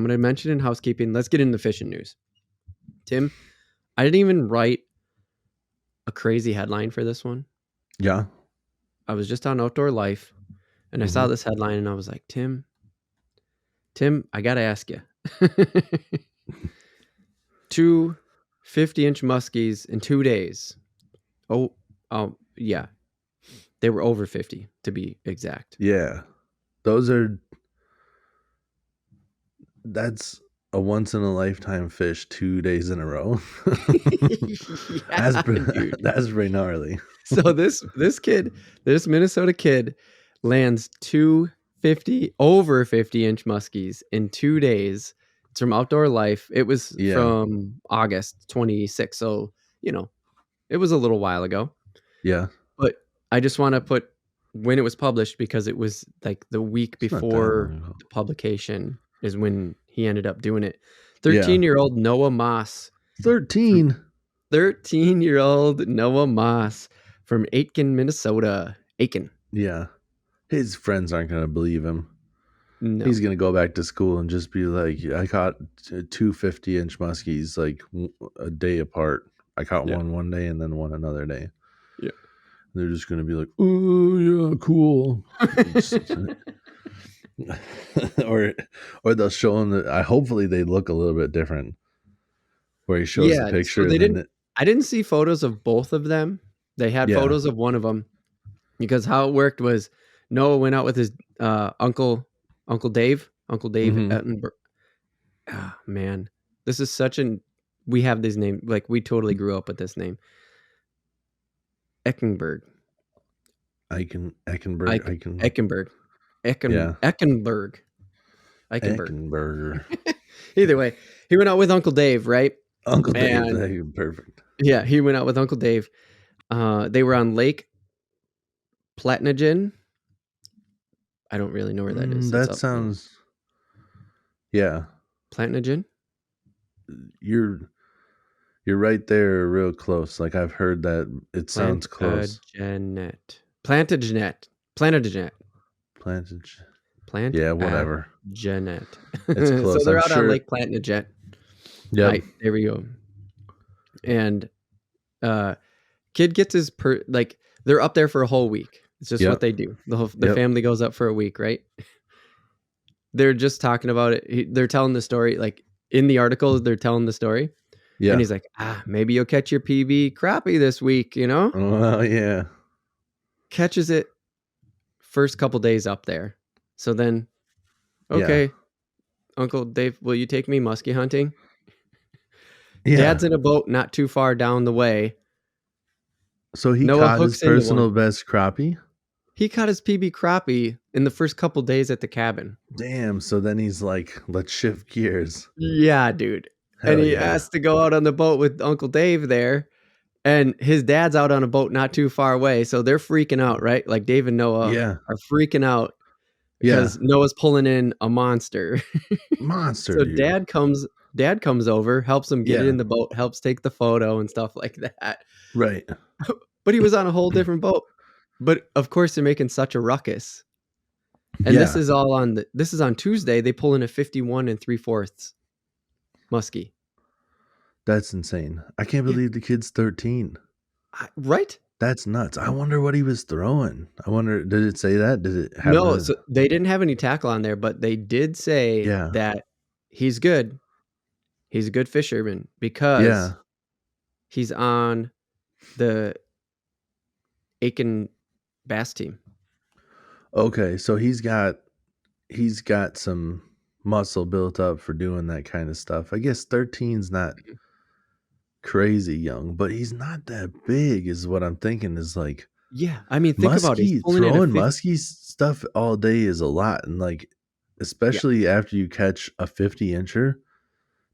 going to mention in housekeeping. Let's get into the fishing news. Tim, I didn't even write a crazy headline for this one. Yeah. I was just on Outdoor Life and I saw this headline and I was like, Tim, I got to ask you. 2 50-inch muskies in 2 days. Oh, yeah. They were over 50 to be exact. Yeah. That's a once in a lifetime fish 2 days in a row. That's pretty gnarly. So this Minnesota kid lands 2 over 50-inch muskies in 2 days. It's from Outdoor Life. It was from August 26th. So, it was a little while ago. Yeah. But I just want to put when it was published because it was like the week before the publication is when he ended up doing it. 13-year-old Noah Moss. 13-year-old Noah Moss from Aitkin, Minnesota. Aitkin. Yeah. His friends aren't going to believe him. No. He's going to go back to school and just be like, I caught 2 50-inch muskies like a day apart. I caught one day and then one another day. Yeah. They're just going to be like, oh, yeah, cool. or they'll show him that hopefully they look a little bit different where he shows the picture. So I didn't see photos of both of them. They had photos of one of them because how it worked was Noah went out with his Uncle Dave Ettenberg. Ah, man, this is we have this name. Like we totally grew up with this name. Eckenberg. Either way, he went out with Uncle Dave, right? Uncle Dave, perfect. Yeah, he went out with Uncle Dave. They were on Lake Platnagen. I don't really know where that is. That sounds... Yeah. Platnagen? You're right there real close. Like I've heard that it sounds close. Plantagenet. Yeah, whatever. Jeanette. It's close. So they're out on Lake Plantagenet. Yeah. Right, there we go. And kid gets his they're up there for a whole week. It's just what they do. The family goes up for a week, right? They're just talking about it. They're telling the story. Like in the article, they're telling the story. Yeah. And he's like, maybe you'll catch your PB crappie this week, Oh, yeah. Catches it first couple days up there. So then, okay, Uncle Dave, will you take me muskie hunting? Yeah. Dad's in a boat not too far down the way. So he caught his personal best crappie? He caught his PB crappie in the first couple days at the cabin. Damn. So then he's like, let's shift gears. Yeah, dude. And he has to go out on the boat with Uncle Dave there. And his dad's out on a boat not too far away. So they're freaking out, right? Like Dave and Noah are freaking out because Noah's pulling in a monster. So dude. dad comes over, helps him get in the boat, helps take the photo and stuff like that. Right. But he was on a whole different boat. But of course they're making such a ruckus. And this is all on Tuesday. They pull in a 51 3/4 muskie. That's insane. I can't believe the kid's 13. Right? That's nuts. I wonder what he was throwing. I wonder, did it say that? Did it have No, so they didn't have any tackle on there, but they did say that he's good. He's a good fisherman because he's on the Aiken bass team. Okay, so he's got some muscle built up for doing that kind of stuff. I guess 13's not crazy young, but he's not that big is what I'm thinking is like. Yeah, I mean, think about it. Throwing muskie stuff all day is a lot. And like, especially after you catch a 50-incher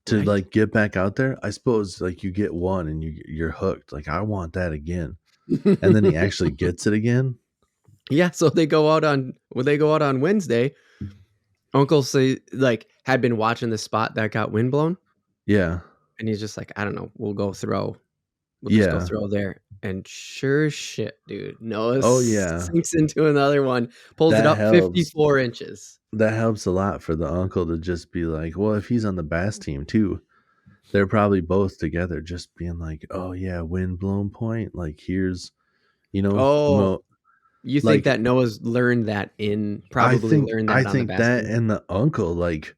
to like get back out there, I suppose like you get one and you're hooked. Like I want that again. And then he actually gets it again. Yeah, so they go out on Wednesday. Uncle had been watching the spot that got windblown. Yeah. And he's just like, I don't know, we'll go throw. We'll just go throw there. And sure shit, dude. Noah sinks into another one, pulls it up 54 inches. that helps a lot for the uncle to just be like, well, if he's on the bass team too, they're probably both together, just being like, oh yeah, wind blown point. Like here's, Oh, you think like that Noah's learned that probably learned I that on the think bass that team? and the uncle, like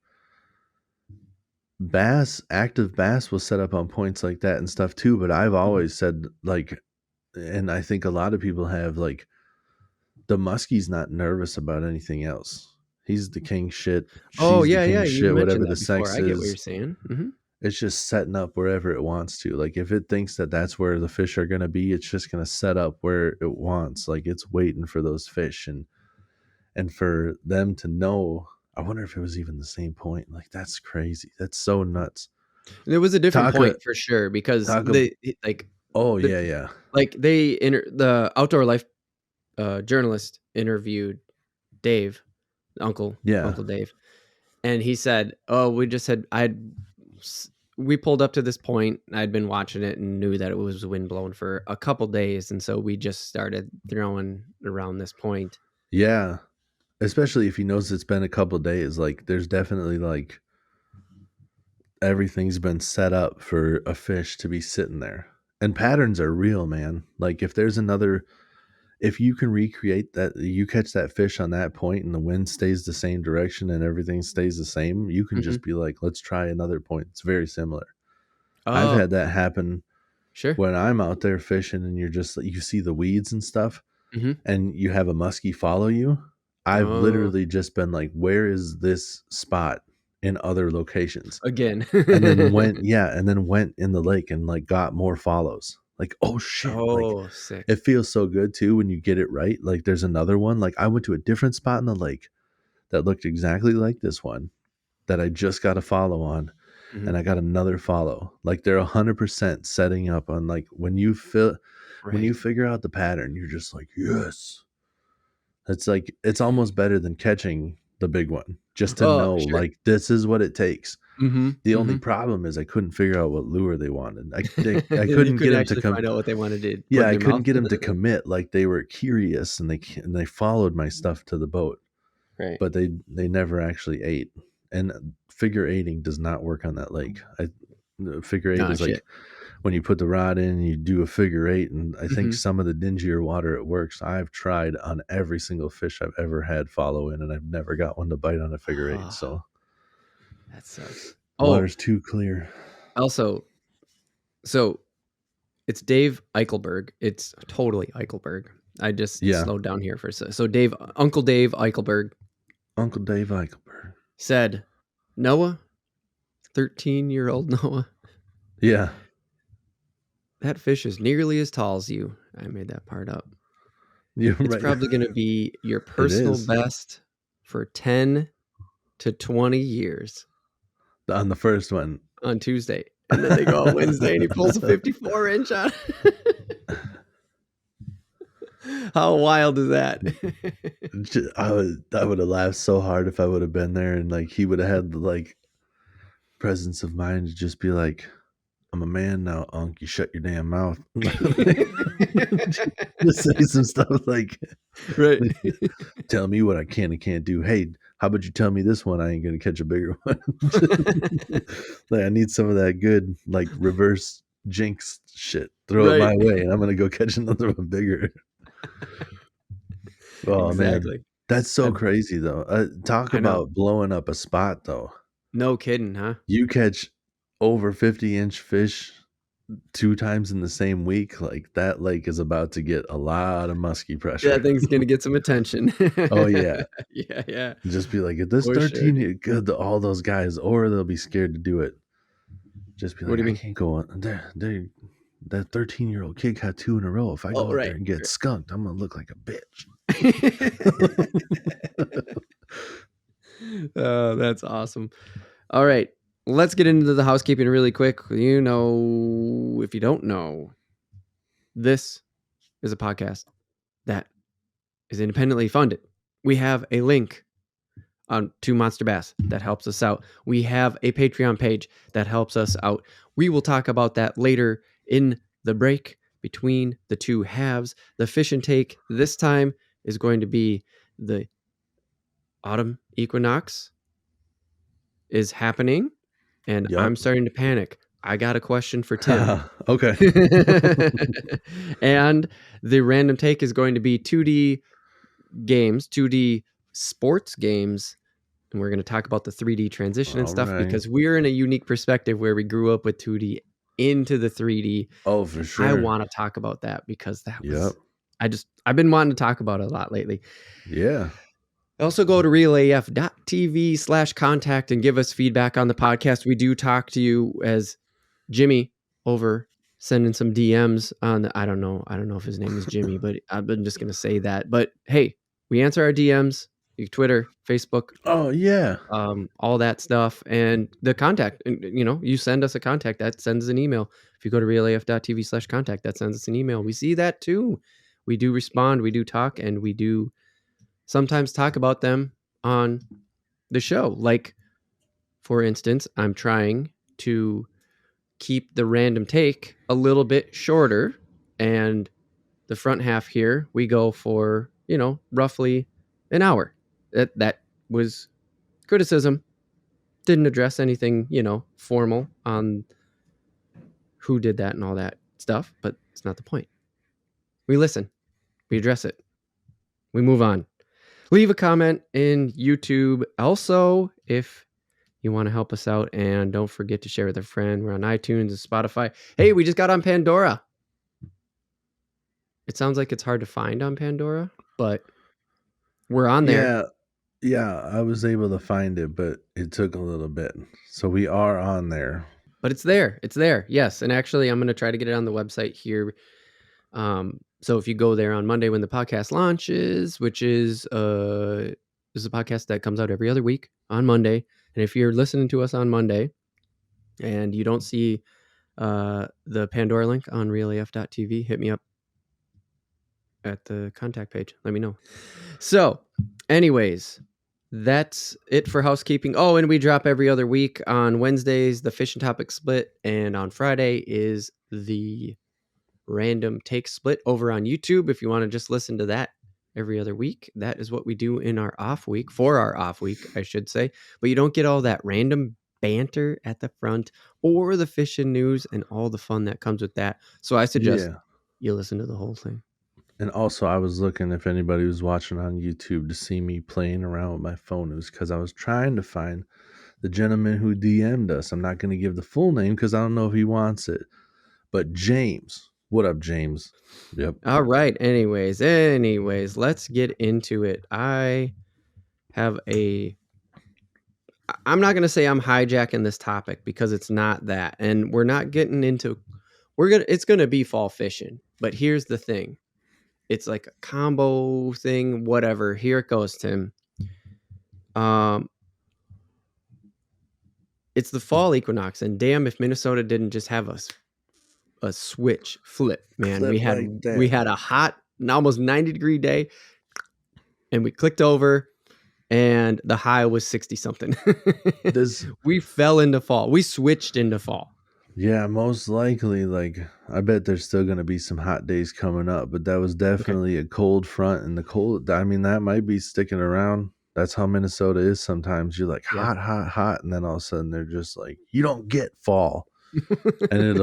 active bass will set up on points like that and stuff too. But I've Mhm. always said like, and I think a lot of people have, like, the muskie's not nervous about anything else. He's the king shit. Oh, She's the yeah, king yeah, you've shit. Whatever mentioned the that before. sex I get what you're is, saying. Mhm. it's just setting up wherever it wants to. Like if it thinks that that's where the fish are going to be, it's just going to set up where it wants. Like it's waiting for those fish, and for them to know. I wonder if it was even the same point. Like that's crazy. That's so nuts. It was a different Talk point for sure because talk. like Oh the yeah, yeah, the outdoor life journalist interviewed Dave, yeah, Uncle Dave, and he said, "Oh, we pulled up to this point. I'd been watching it and knew that it was wind blown for a couple days, and so we just started throwing around this point." yeah. Especially if he knows it's been a couple days. Like there's definitely like everything's been set up for a fish to be sitting there. And patterns are real, man. Like if you can recreate that, you catch that fish on that point and the wind stays the same direction and everything stays the same, you can Hmm. just be like, let's try another point. It's very similar. I've Oh, had that happen sure. when I'm out there fishing and you see the weeds and stuff Hmm. and you have a muskie follow you. I've Oh, literally just been like, where is this spot in other locations? again. And then went in the lake and like got more follows. Like, oh shit, like Oh, sick. it feels so good too when you get it right. Like there's another one. Like I went to a different spot in the lake that looked exactly like this one that I just got a follow on, Hmm. and I got another follow. Like they're 100% setting up on, like, when you Right. figure out the pattern, you're just like, yes. It's like it's almost better than catching the big one. Just to Oh, know sure. like this is what it takes. Hmm. The only Hmm. problem is I couldn't figure out what lure they wanted. I You couldn't get couldn't them to actually come. find out what they wanted to put Yeah, in I your mouth. couldn't get them to commit. Like they were curious and they followed my stuff to the boat, Right. but they never actually ate. And figure eighting does not work on that lake. Figure eight Oh, is like shit. when you put the rod in, you do a figure eight, and I think Hmm. some of the dingier water it works. I've tried on every single fish I've ever had follow in, and I've never got one to bite on a figure eight. Oh, So that sucks. Oh, water's too clear. also, so it's Dave Eichelberg. It's totally Eichelberg. I just Yeah, slowed down here for a second. So Uncle Dave Eichelberg Uncle Dave Eichelberg. said, Noah, 13-year-old Noah, Yeah, that fish is nearly as tall as you. I made that part up. you're It's right. probably going to be your It personal is best for 10 to 20 years on the first one. on Tuesday. And then they go on Wednesday and he pulls a 54-inch on. How wild is that? I would have laughed so hard if I would have been there, and like he would have had the like presence of mind to just be like, I'm a man now, Unc. You shut your damn mouth. Just say some stuff like, Right. tell me what I can and can't do. Hey, how about you tell me this one? I ain't gonna catch a bigger one. Like I need some of that good like reverse jinx shit. Throw it Right. my way, and I'm gonna go catch another one bigger. Oh man, Exactly. that's so I crazy though. Talk I know. about blowing up a spot though. No kidding, huh? You catch over 50-inch fish 2 times in the same week, like, that lake is about to get a lot of musky pressure. That thing's gonna get some attention. Oh, yeah. Yeah, yeah. Just be like, "If this For sure, 13 year dude. good to all those guys," or they'll be scared to do it. Just be What like, do you "I mean? can't go on there that 13-year-old kid got 2 in a row. If I Oh, go out there right. and get skunked, I'm gonna look like a bitch." Oh, that's awesome. All right. Let's get into the housekeeping really quick. You know, if you don't know, this is a podcast that is independently funded. We have a link on to Monster Bass that helps us out. We have a Patreon page that helps us out. We will talk about that later in the break between the two halves. The fish and take this time is going to be the autumn equinox is happening, and I'm starting to panic. I got a question for Tim. Okay. And the random take is going to be 2D games, 2D sports games. And we're going to talk about the 3D transition and stuff because we're in a unique perspective where we grew up with 2D into the 3D. Oh, for sure. I want to talk about that because that was, I've been wanting to talk about it a lot lately. Yeah. Also go to realaf.tv/contact and give us feedback on the podcast. We do talk to you as Jimmy over sending some DMs on I don't know if his name is Jimmy, but I'm just going to say that. But hey, we answer our DMs, Twitter, Facebook. Oh yeah. All that stuff. And the contact, you send us a contact that sends an email. If you go to realaf.tv/contact, that sends us an email. We see that too. We do respond, we do talk, and we do sometimes talk about them on the show. Like, for instance, I'm trying to keep the random take a little bit shorter, and the front half here we go for roughly an hour. That was criticism. Didn't address anything formal on who did that and all that stuff, but it's not the point. We listen, we address it, we move on. Leave a comment in YouTube also if you want to help us out, and don't forget to share with a friend. We're on iTunes and Spotify. Hey, we just got on Pandora. It sounds like it's hard to find on Pandora, but we're on there. Yeah, I was able to find it, but it took a little bit. So we are on there. But it's there. It's there. Yes. And actually, I'm going to try to get it on the website here. So if you go there on Monday when the podcast launches, which is a podcast that comes out every other week on Monday. And if you're listening to us on Monday and you don't see the Pandora link on realaf.tv, hit me up at the contact page. Let me know. So anyways, that's it for housekeeping. Oh, and we drop every other week on Wednesdays, the Fish and Topic Split. And on Friday is the Random Take Split over on YouTube. If you want to just listen to that every other week, that is what we do in our off week, for our off week, I should say. But you don't get all that random banter at the front or the fishing news and all the fun that comes with that. So I suggest you listen to the whole thing. And also, I was looking if anybody was watching on YouTube to see me playing around with my phone. It was because I was trying to find the gentleman who DM'd us. I'm not going to give the full name because I don't know if he wants it. But James. What up, James? Yep. All right. Anyways, let's get into it. I'm not going to say I'm hijacking this topic because it's not that. And we're not getting into, it's going to be fall fishing. But here's the thing. It's like a combo thing, whatever. Here it goes, Tim. It's the fall equinox, and damn if Minnesota didn't just have a switch flip, man. We had a hot, almost 90-degree day, and we clicked over, and the high was 60 something. We fell into fall. We switched into fall. Yeah, most likely. Like, I bet there's still going to be some hot days coming up, but that was definitely a cold front, and the cold, I mean, that might be sticking around. That's how Minnesota is sometimes. You're like hot, and then all of a sudden they're just like, you don't get fall. And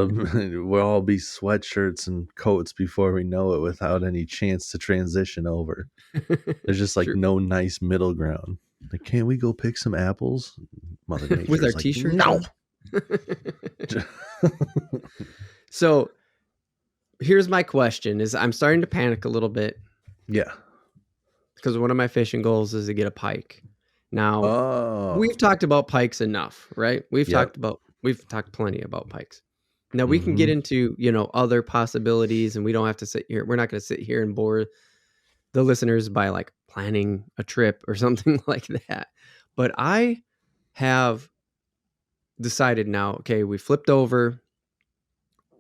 we'll all be sweatshirts and coats before we know it without any chance to transition over. There's just like no nice middle ground. Like, can't we go pick some apples? Mother Nature's with our like, t-shirts? No. So here's my question is I'm starting to panic a little bit. Yeah. Because one of my fishing goals is to get a pike. Now, we've talked about pikes enough, right? We've talked plenty about pikes. Now we can get into, other possibilities, and we don't have to sit here. We're not going to sit here and bore the listeners by like planning a trip or something like that. But I have decided now, okay, we flipped over.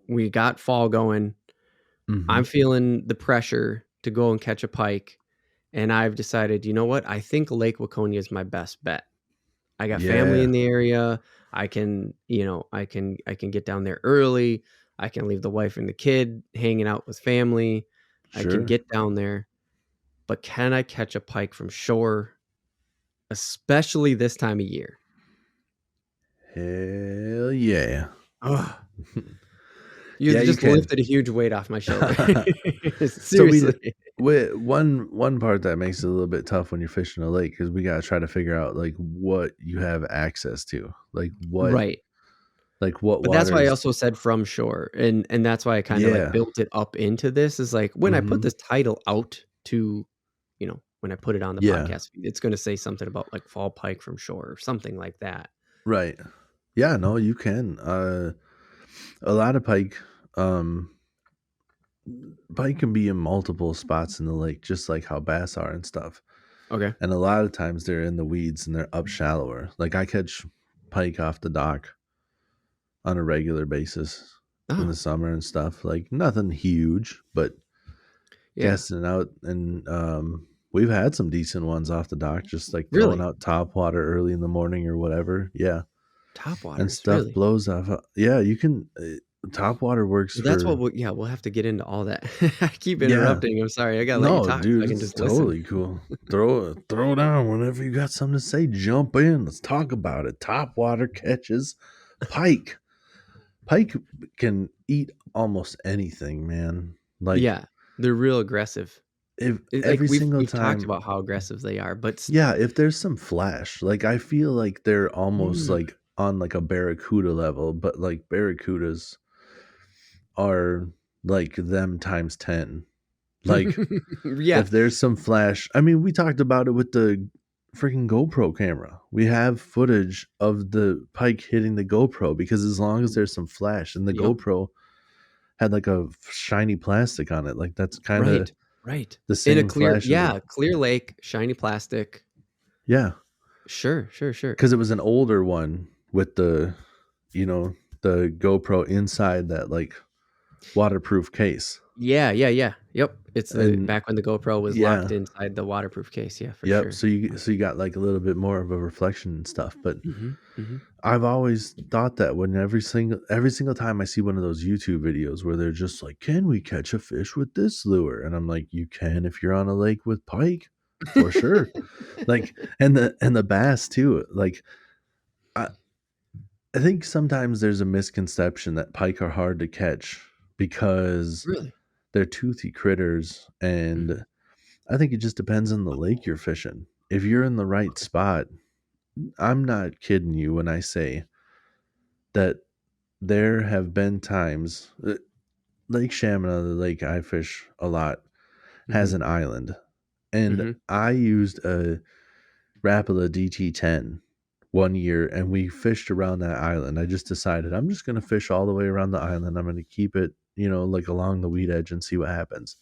We got fall going. I'm feeling the pressure to go and catch a pike. And I've decided, you know what? I think Lake Waconia is my best bet. I got family in the area. I can get down there early. I can leave the wife and the kid hanging out with family. Sure. I can get down there. But can I catch a pike from shore especially this time of year. Hell yeah. Ugh. You Yeah, you just can. lifted a huge weight off my shoulder. So Seriously. one part that makes it a little bit tough when you're fishing a lake is we gotta try to figure out like what you have access to, Right. like what But that's why I waters. also said from shore, and that's why I kinda, like, Yeah. built it up into this, is, like, when I put Mm-hmm. this title out to, when I put it on the Yeah. podcast feed, it's gonna say something about, like, fall pike from shore or something like that. Right. Yeah. No, you can. A lot of um, pike can be in multiple spots in the lake, just like how bass are and stuff. Okay. And a lot of times they're in the weeds and they're up shallower. Like I catch pike off the dock on a regular basis in the Oh, summer and stuff. Like nothing huge, but yeah. casting it out. And we've had some decent ones off the dock, just like throwing Really? out top water early in the morning or whatever. Yeah. Top And waters, stuff really? blows off. Yeah, you can. Top water works Well, that's what for. we'll have to get into all that. I keep Yeah. interrupting, I'm sorry, I gotta let you No, talk so dude, I can it's just listen. totally cool. Throw down whenever you got something to say. Jump in. Let's talk about it. Top water catches pike. Pike can eat almost anything, man. Like Yeah, they're real aggressive. if Like, every single we've talked time, about how aggressive they are, but yeah, if there's some flash, like I feel like they're almost mm. like on like a barracuda level, but like barracudas are like them times 10. Like Yeah, if there's some flash, I mean, we talked about it with the freaking GoPro camera. We have footage of the pike hitting the GoPro because as long as there's some flash and the yep, GoPro had like a shiny plastic on it, like that's kind of right, right. the In a same flash as a clear lake, shiny plastic. yeah, Sure, sure, sure. because it was an older one with the you know the GoPro inside that like waterproof case. Yeah, yeah, yeah, yep, it's the And back when the GoPro was locked yeah, inside the waterproof case, yeah, for yep. sure. So you got like a little bit more of a reflection and stuff, but Mhm, mhm. I've always thought that when every single time I see one of those YouTube videos where they're just like, "Can we catch a fish with this lure?" and I'm like, "You can if you're on a lake with pike, for sure." Like, and the bass too. Like, I I think sometimes there's a misconception that pike are hard to catch because Really? they're toothy critters, Mm, and I think it just depends on the lake you're fishing. If you're in the right okay. spot, I'm not kidding you when I say that there have been times Lake Shamina, the lake I fish a lot, has Mhm, an island, and mhm. I used a Rapala DT10 one year, and we fished around that island. I just decided I'm just going to fish all the way around the island. I'm going to keep it, like along the weed edge and see what happens.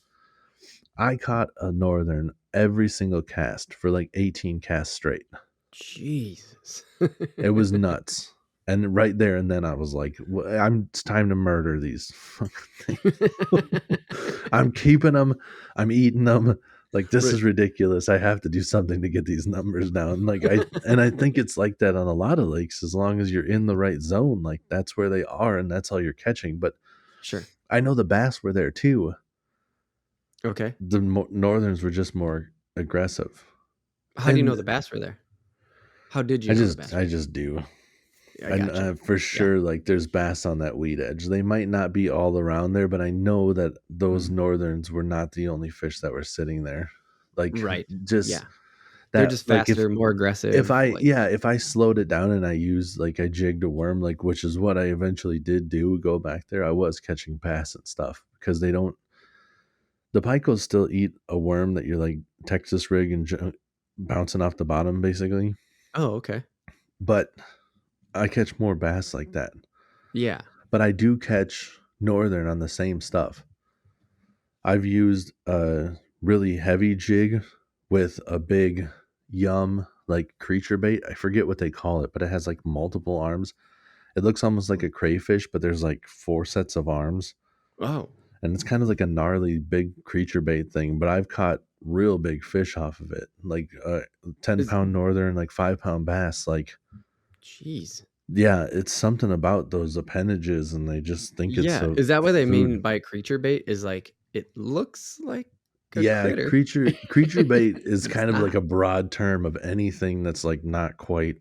I caught a northern every single cast for like 18 casts straight. Jesus. It was nuts. And right there and then I was like, it's time to murder these fucking things. I'm keeping them. I'm eating them. Like this Right. is ridiculous. I have to do something to get these numbers down. I think it's like that on a lot of lakes. As long as you're in the right zone, like that's where they are, and that's all you're catching. But Sure. I know the bass were there too. Okay. The northerns were just more aggressive, How do you know and the bass were there? How did you I know the just bass I were there? just do. I And gotcha. for Yeah. sure, like there's bass on that weed edge. They might not be all around there, but I know that those Mm. northerns were not the only fish that were sitting there. Like Right. just Yeah. They're that, just like if faster, more if aggressive, I like yeah if I slowed it down and I jigged a worm, like which is what I eventually did do, go back there. I was catching bass and stuff because they don't. The pike will still eat a worm that you're like Texas rig and bouncing off the bottom basically, oh, okay. but I catch more bass like that. Yeah. But I do catch northern on the same stuff. I've used a really heavy jig with a big yum like creature bait. I forget what they call it, but it has like multiple arms. It looks almost like Oh. a crayfish, but there's like four sets of arms. Oh. And it's kind of like a gnarly big creature bait thing, but I've caught real big fish off of it. Like 10 Is pound northern, like 5 pound bass. Like, jeez. yeah, it's something about those appendages, and they just think it's Yeah. a Is that what they food. mean by creature bait? Is like it looks like a critter. creature bait is But it's kind of like not. a broad term of anything that's like not quite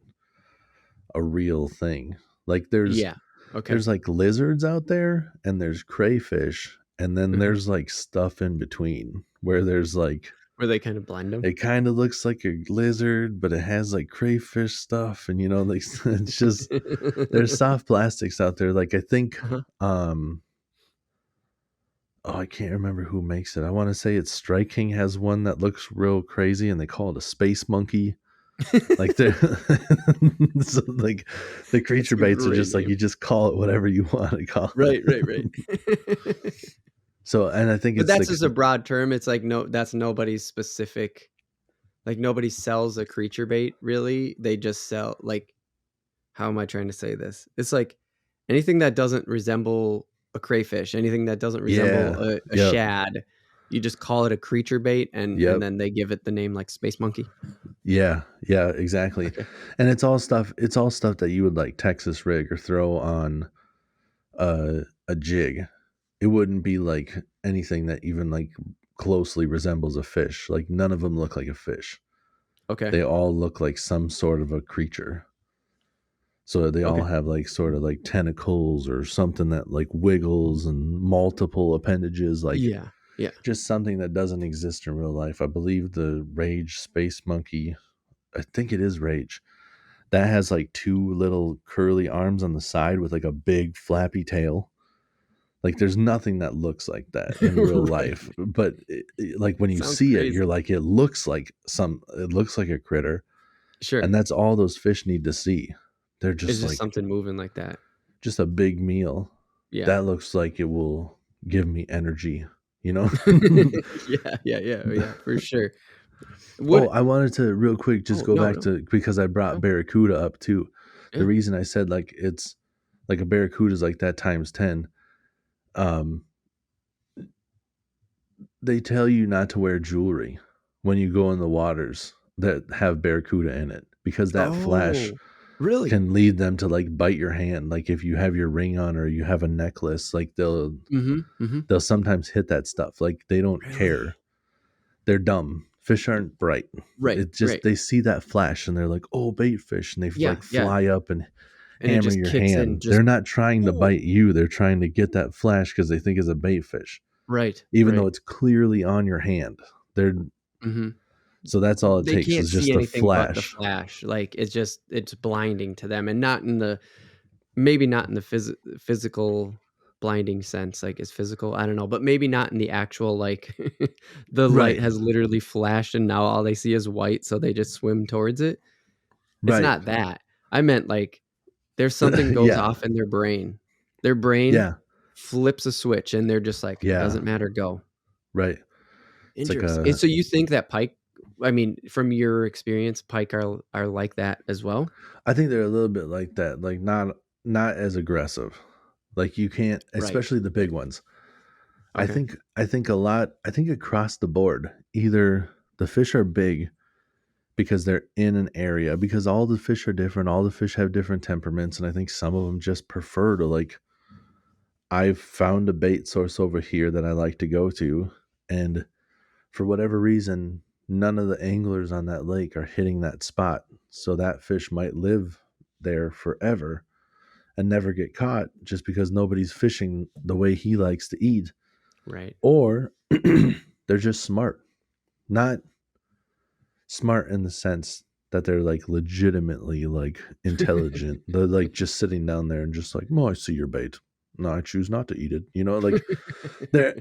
a real thing. Like Yeah. Okay. there's like lizards out there, and there's crayfish, and then Mhm. there's like stuff in between where there's like, Where they kind of blind them. it kind of looks like a lizard, but it has like crayfish stuff, and like it's just, there's soft plastics out there. Like I think, Uh-huh. oh, I can't remember who makes it. I want to say it's Strike King has one that looks real crazy, and they call it a space monkey. Like they're so like the That's creature a baits are great just like, name. you just call it whatever you want to call Right, right, right. it. So, and I think But it's that's like, just a broad term. It's like that's nobody's specific. Like nobody sells a creature bait really. They just sell like, how am I trying to say this? It's like anything that doesn't resemble a crayfish, anything that doesn't resemble yeah, a shad, you just call it a creature bait, and yep, then they give it the name like space monkey. yeah, exactly. Okay. And it's all stuff that you would like Texas rig or throw on a jig. It wouldn't be like anything that even like closely resembles a fish. Like none of them look like a fish. Okay. They all look like some sort of a creature. So they all Okay. have like sort of like tentacles or something that like wiggles and multiple appendages, like Yeah. Yeah. just something that doesn't exist in real life. I believe the Rage Space Monkey, I think it is Rage, that has like two little curly arms on the side with like a big flappy tail. Like there's nothing that looks like that in real Right. life, but like when you Sounds see it, you're crazy. like, it looks like it looks like a critter, Sure. and that's all those fish need to see. They're It's just just like, something moving like that. just a big meal Yeah. that looks like it will give me energy, you know? Yeah, yeah, yeah, yeah, for sure. Oh, What I wanted to real quick just Oh, go no, back no. to, because I brought Oh, Barracuda up too. The yeah. reason I said like it's like a Barracuda is like that times 10. Um, they tell you not to wear jewelry when you go in the waters that have Barracuda in it, because that flash Oh, really? can lead them to like bite your hand. Like if you have your ring on or you have a necklace, like Mhm, mhm. they'll sometimes hit that stuff. Like they don't Really? care. They're dumb. Fish aren't bright. Right, It just, right. they see that flash and they're like, "Oh, bait fish," and they Yeah, like yeah, fly up and and it hammer just your kicks in hand. just They're not trying to oh, bite you. They're trying to get that flash because they think it's a bait fish, right, even though right. it's clearly on your hand. They're Mhm. So that's all it They takes can't is see just the anything but the flash. flash, like, it's blinding to them, and not in the maybe not in the physical blinding sense, like, is physical? I don't know, but maybe not in the actual, like, the light Right. has literally flashed and now all they see is white, so they just swim towards it. It's Right. not that. I meant, like, there's something goes Yeah. off in their brain. Their brain Yeah. flips a switch, and they're just like, Yeah. "Doesn't matter, go." Right. It's like Interesting. And a so you think that pike I mean, from your experience, pike are like that as well? I think they're a little bit like that, like not as aggressive. Like you can't, Right, especially the big right. ones. Okay. I think across the board, either the fish are big because they're in an area, because all the fish are different, all the fish have different temperaments, and I think some of them just prefer to like, I've found a bait source over here that I like to go to, and for whatever reason, none of the anglers on that lake are hitting that spot. So that fish might live there forever and never get caught just because nobody's fishing the way he likes to eat. Right. Or they're just smart. Not smart in the sense that they're like legitimately like intelligent. They're like just sitting down there and just like, "No, I see your bait. No, I choose not to eat it." Like they're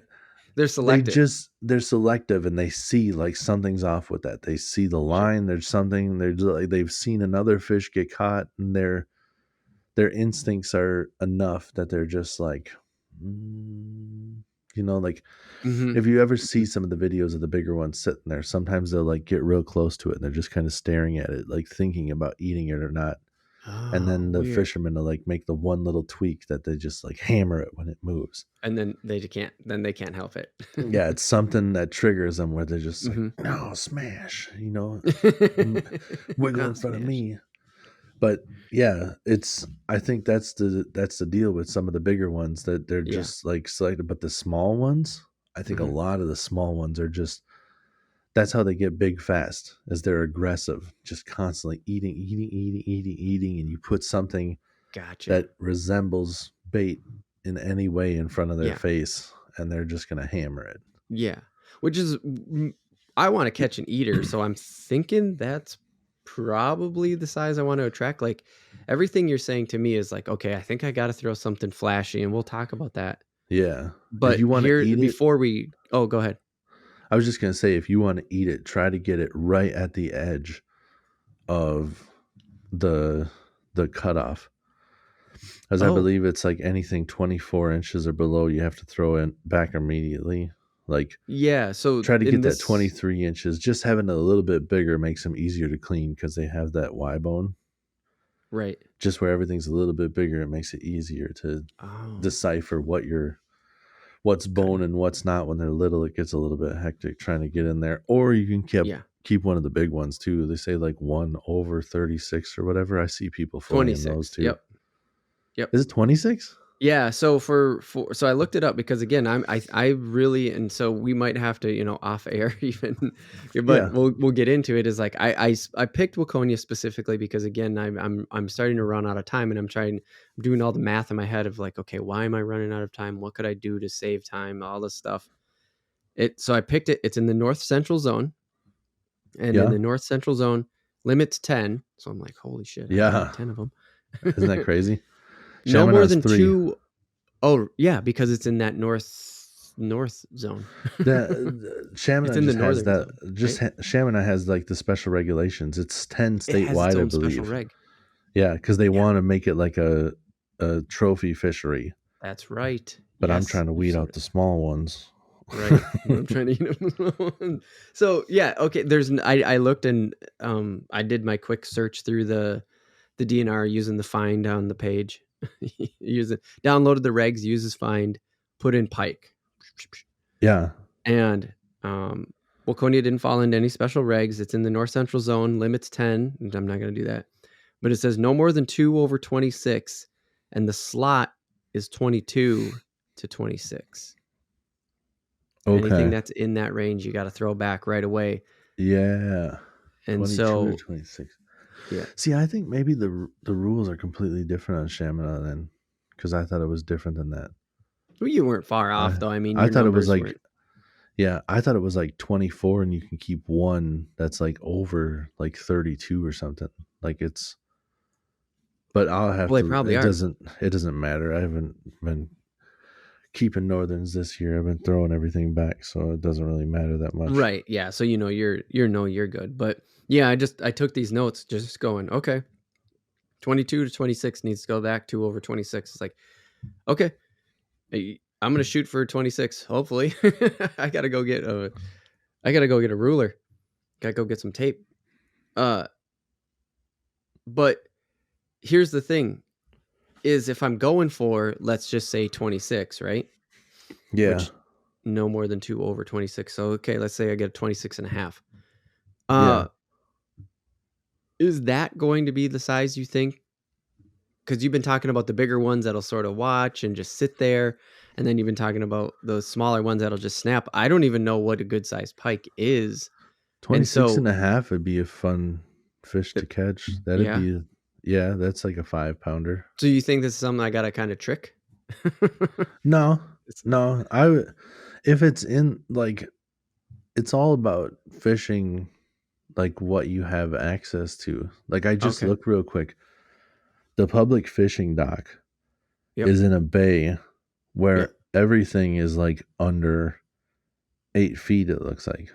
They're selective. they're selective, and they see like something's off with that. They see the Sure. line, there's something, they're just like, they've seen another fish get caught, and their instincts are enough that they're just like, mm, like Mhm. if you ever see Mhm. some of the videos of the bigger ones sitting there, sometimes they'll like get real close to it and they're just kind of staring at it, like thinking about eating it or not. And Oh, then the weird. fishermen will like make the one little tweak that they just like hammer it when it moves. And then they can't help it. Yeah, it's something that triggers them where they're just like, Mhm. "No, smash," m- wiggle Nah, in front of smash. me. But yeah, I think that's the deal with some of the bigger ones, that they're Yeah. just like selected. But the small ones, I think a lot of the small ones are just, that's how they get big fast, is they're aggressive, just constantly eating, and you put something Gotcha. that resembles bait in any way in front of their Yeah. face, and they're just going to hammer it. Yeah. Which is, I want to catch an eater, so I'm thinking that's probably the size I want to attract. Like everything you're saying to me is like, okay, I think I got to throw something flashy, and we'll talk about that. Yeah. If But you want to here, eat it, before we, oh, go ahead. I was just going to say, if you want to eat it, try to get it right at the edge of the cutoff, as I Oh, believe it's like anything 24 inches or below, you have to throw it back immediately. Like, yeah. So try to in get that this, 23 inches. Just having it a little bit bigger makes them easier to clean because they have that Y bone. right. Just where everything's a little bit bigger, it makes it easier to Oh, decipher what's bone okay. and what's not. When they're little, it gets a little bit hectic trying to get in there. Or you can Yeah. keep one of the big ones too. They say like 1/36 or whatever. I see people filleting those 26. too. Yep. Yep. Is it 26? Yeah, so so I looked it up because again, I really, and so we might have to, off air even, but Yeah. we'll get into it. Is like I picked Waconia specifically because again, I'm starting to run out of time, and I'm doing all the math in my head of like, okay, why am I running out of time? What could I do to save time? All this stuff. So I picked it. It's in the north central zone, and in Yeah. the north central zone, limit's 10. So I'm like, holy shit, I can Yeah. get 10 of them. Isn't that crazy? No more Chaminade's than 3. two. Oh, yeah, because it's in that north zone. The It's Chaminade in the just has northern that. zone, Just right? Chaminade has like the special regulations. It's 10 It has its statewide, I own special believe. reg. Yeah, because they Yeah, want to make it like a trophy fishery. that's right. But I'm Yes, trying to you've weed seen out it. the small ones. Right. I'm trying to eat them. So yeah, okay. I looked and I did my quick search through the DNR using the find on the page. Downloaded the regs, uses find, put in pike. Yeah. And Waconia didn't fall into any special regs. It's in the north central zone, limits 10. And I'm not going to do that. But it says no more than 2/26, and the slot is 22 to 26. Anything Okay. that's in that range, you got to throw back right away. Yeah. And 22 or so, 26. yeah. See, I think maybe the rules are completely different on Chaminade then, because I thought it was different than that. Well, you weren't far off, though. I mean, I your thought it was numbers like, weren't. yeah, I thought it was like 24 and you can keep one that's like over like 32 or something. Like it's, but I'll have Well, they to, probably are. it doesn't matter. I haven't been keeping Northerns this year. I've been throwing everything back, so it doesn't really matter that much. Right. Yeah. So, you're good. But yeah, I took these notes just going, okay, 22 to 26 needs to go back 2/26. It's like, okay, I'm gonna shoot for 26. Hopefully, I gotta go get a ruler. Gotta go get some tape. But here's the thing: is if I'm going for, let's just say 26, right? Yeah. Which no more than 2/26. So okay, let's say I get a 26 and a half. Yeah. Is that going to be the size you think? Because you've been talking about the bigger ones that'll sort of watch and just sit there. And then you've been talking about those smaller ones that'll just snap. I don't even know what a good sized pike is. And 26 so, and a half would be a fun fish to catch. That'd yeah. be, yeah, that's like a 5-pounder. So you think this is something I got to kind of trick? No, It's- no. If it's in like, it's all about fishing like what you have access to. Like I just okay. looked real quick. The public fishing dock Yep. is in a bay where Yep. everything is like under 8 feet. It looks like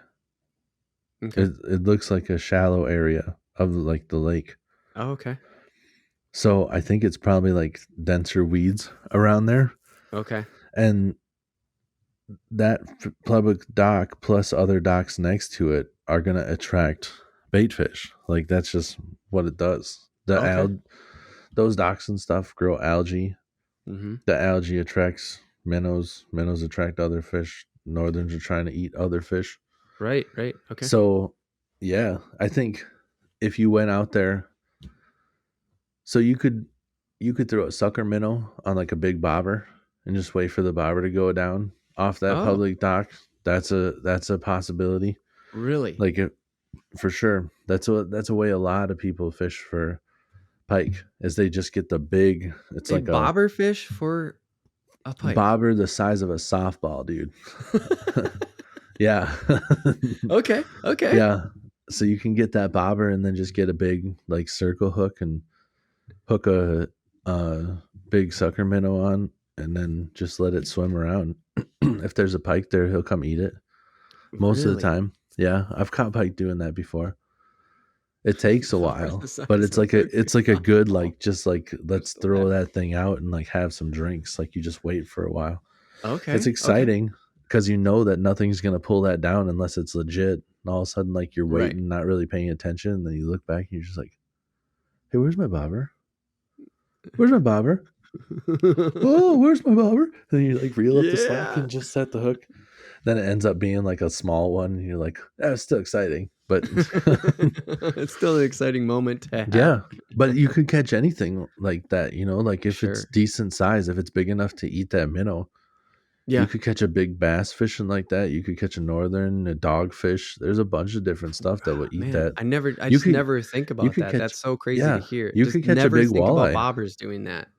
Okay. it looks like a shallow area of like the lake. Oh, okay. So I think it's probably like denser weeds around there, Okay. and that public dock plus other docks next to it are going to attract bait fish. Like that's just what it does. Okay. Those docks and stuff grow algae. Mm-hmm. The algae attracts minnows. Minnows attract other fish. Northerns are trying to eat other fish. Right. Right. Okay. So, yeah, I think if you went out there, so you could throw a sucker minnow on like a big bobber and just wait for the bobber to go down off that Oh, public dock. That's a possibility. really? Like for sure. That's a way a lot of people fish for pike is they just get the big. It's A like a bobber fish for a pike. bobber the size of a softball, dude. Yeah. Okay. Okay. Yeah. So you can get that bobber and then just get a big like circle hook and hook a big sucker minnow on and then just let it swim around. If there's a pike there, he'll come eat it most of the Really? time. Yeah, I've caught pike doing that before. It takes a Bobber the while, but size it's of a like a big it's like a good softball. like just like I'm let's still throw laughing. that thing out and like have some drinks. Like you just wait for a while. It's Okay. Okay. exciting because you know that nothing's gonna pull that down unless it's legit. And all of a sudden, like you're Right. waiting, not really paying attention, and then you look back and you're just like, "Hey, where's my bobber? Where's my bobber? Oh, where's my bobber?" And then you like reel up the slack Yeah. and just set the hook. Then it ends up being like a small one. And you're like, "That was still exciting," but It's still an exciting moment to yeah. have. But you could catch anything like that, like if it's Sure. decent size, if it's big enough to eat that minnow, you Yeah. could catch a big bass fishing like that. You could catch a northern, a dogfish. There's a bunch of different stuff that will eat Man, that. I You just could never think you about could that. catch That's so crazy to yeah, hear. you Just could catch a never big think about walleye. bobbers doing that.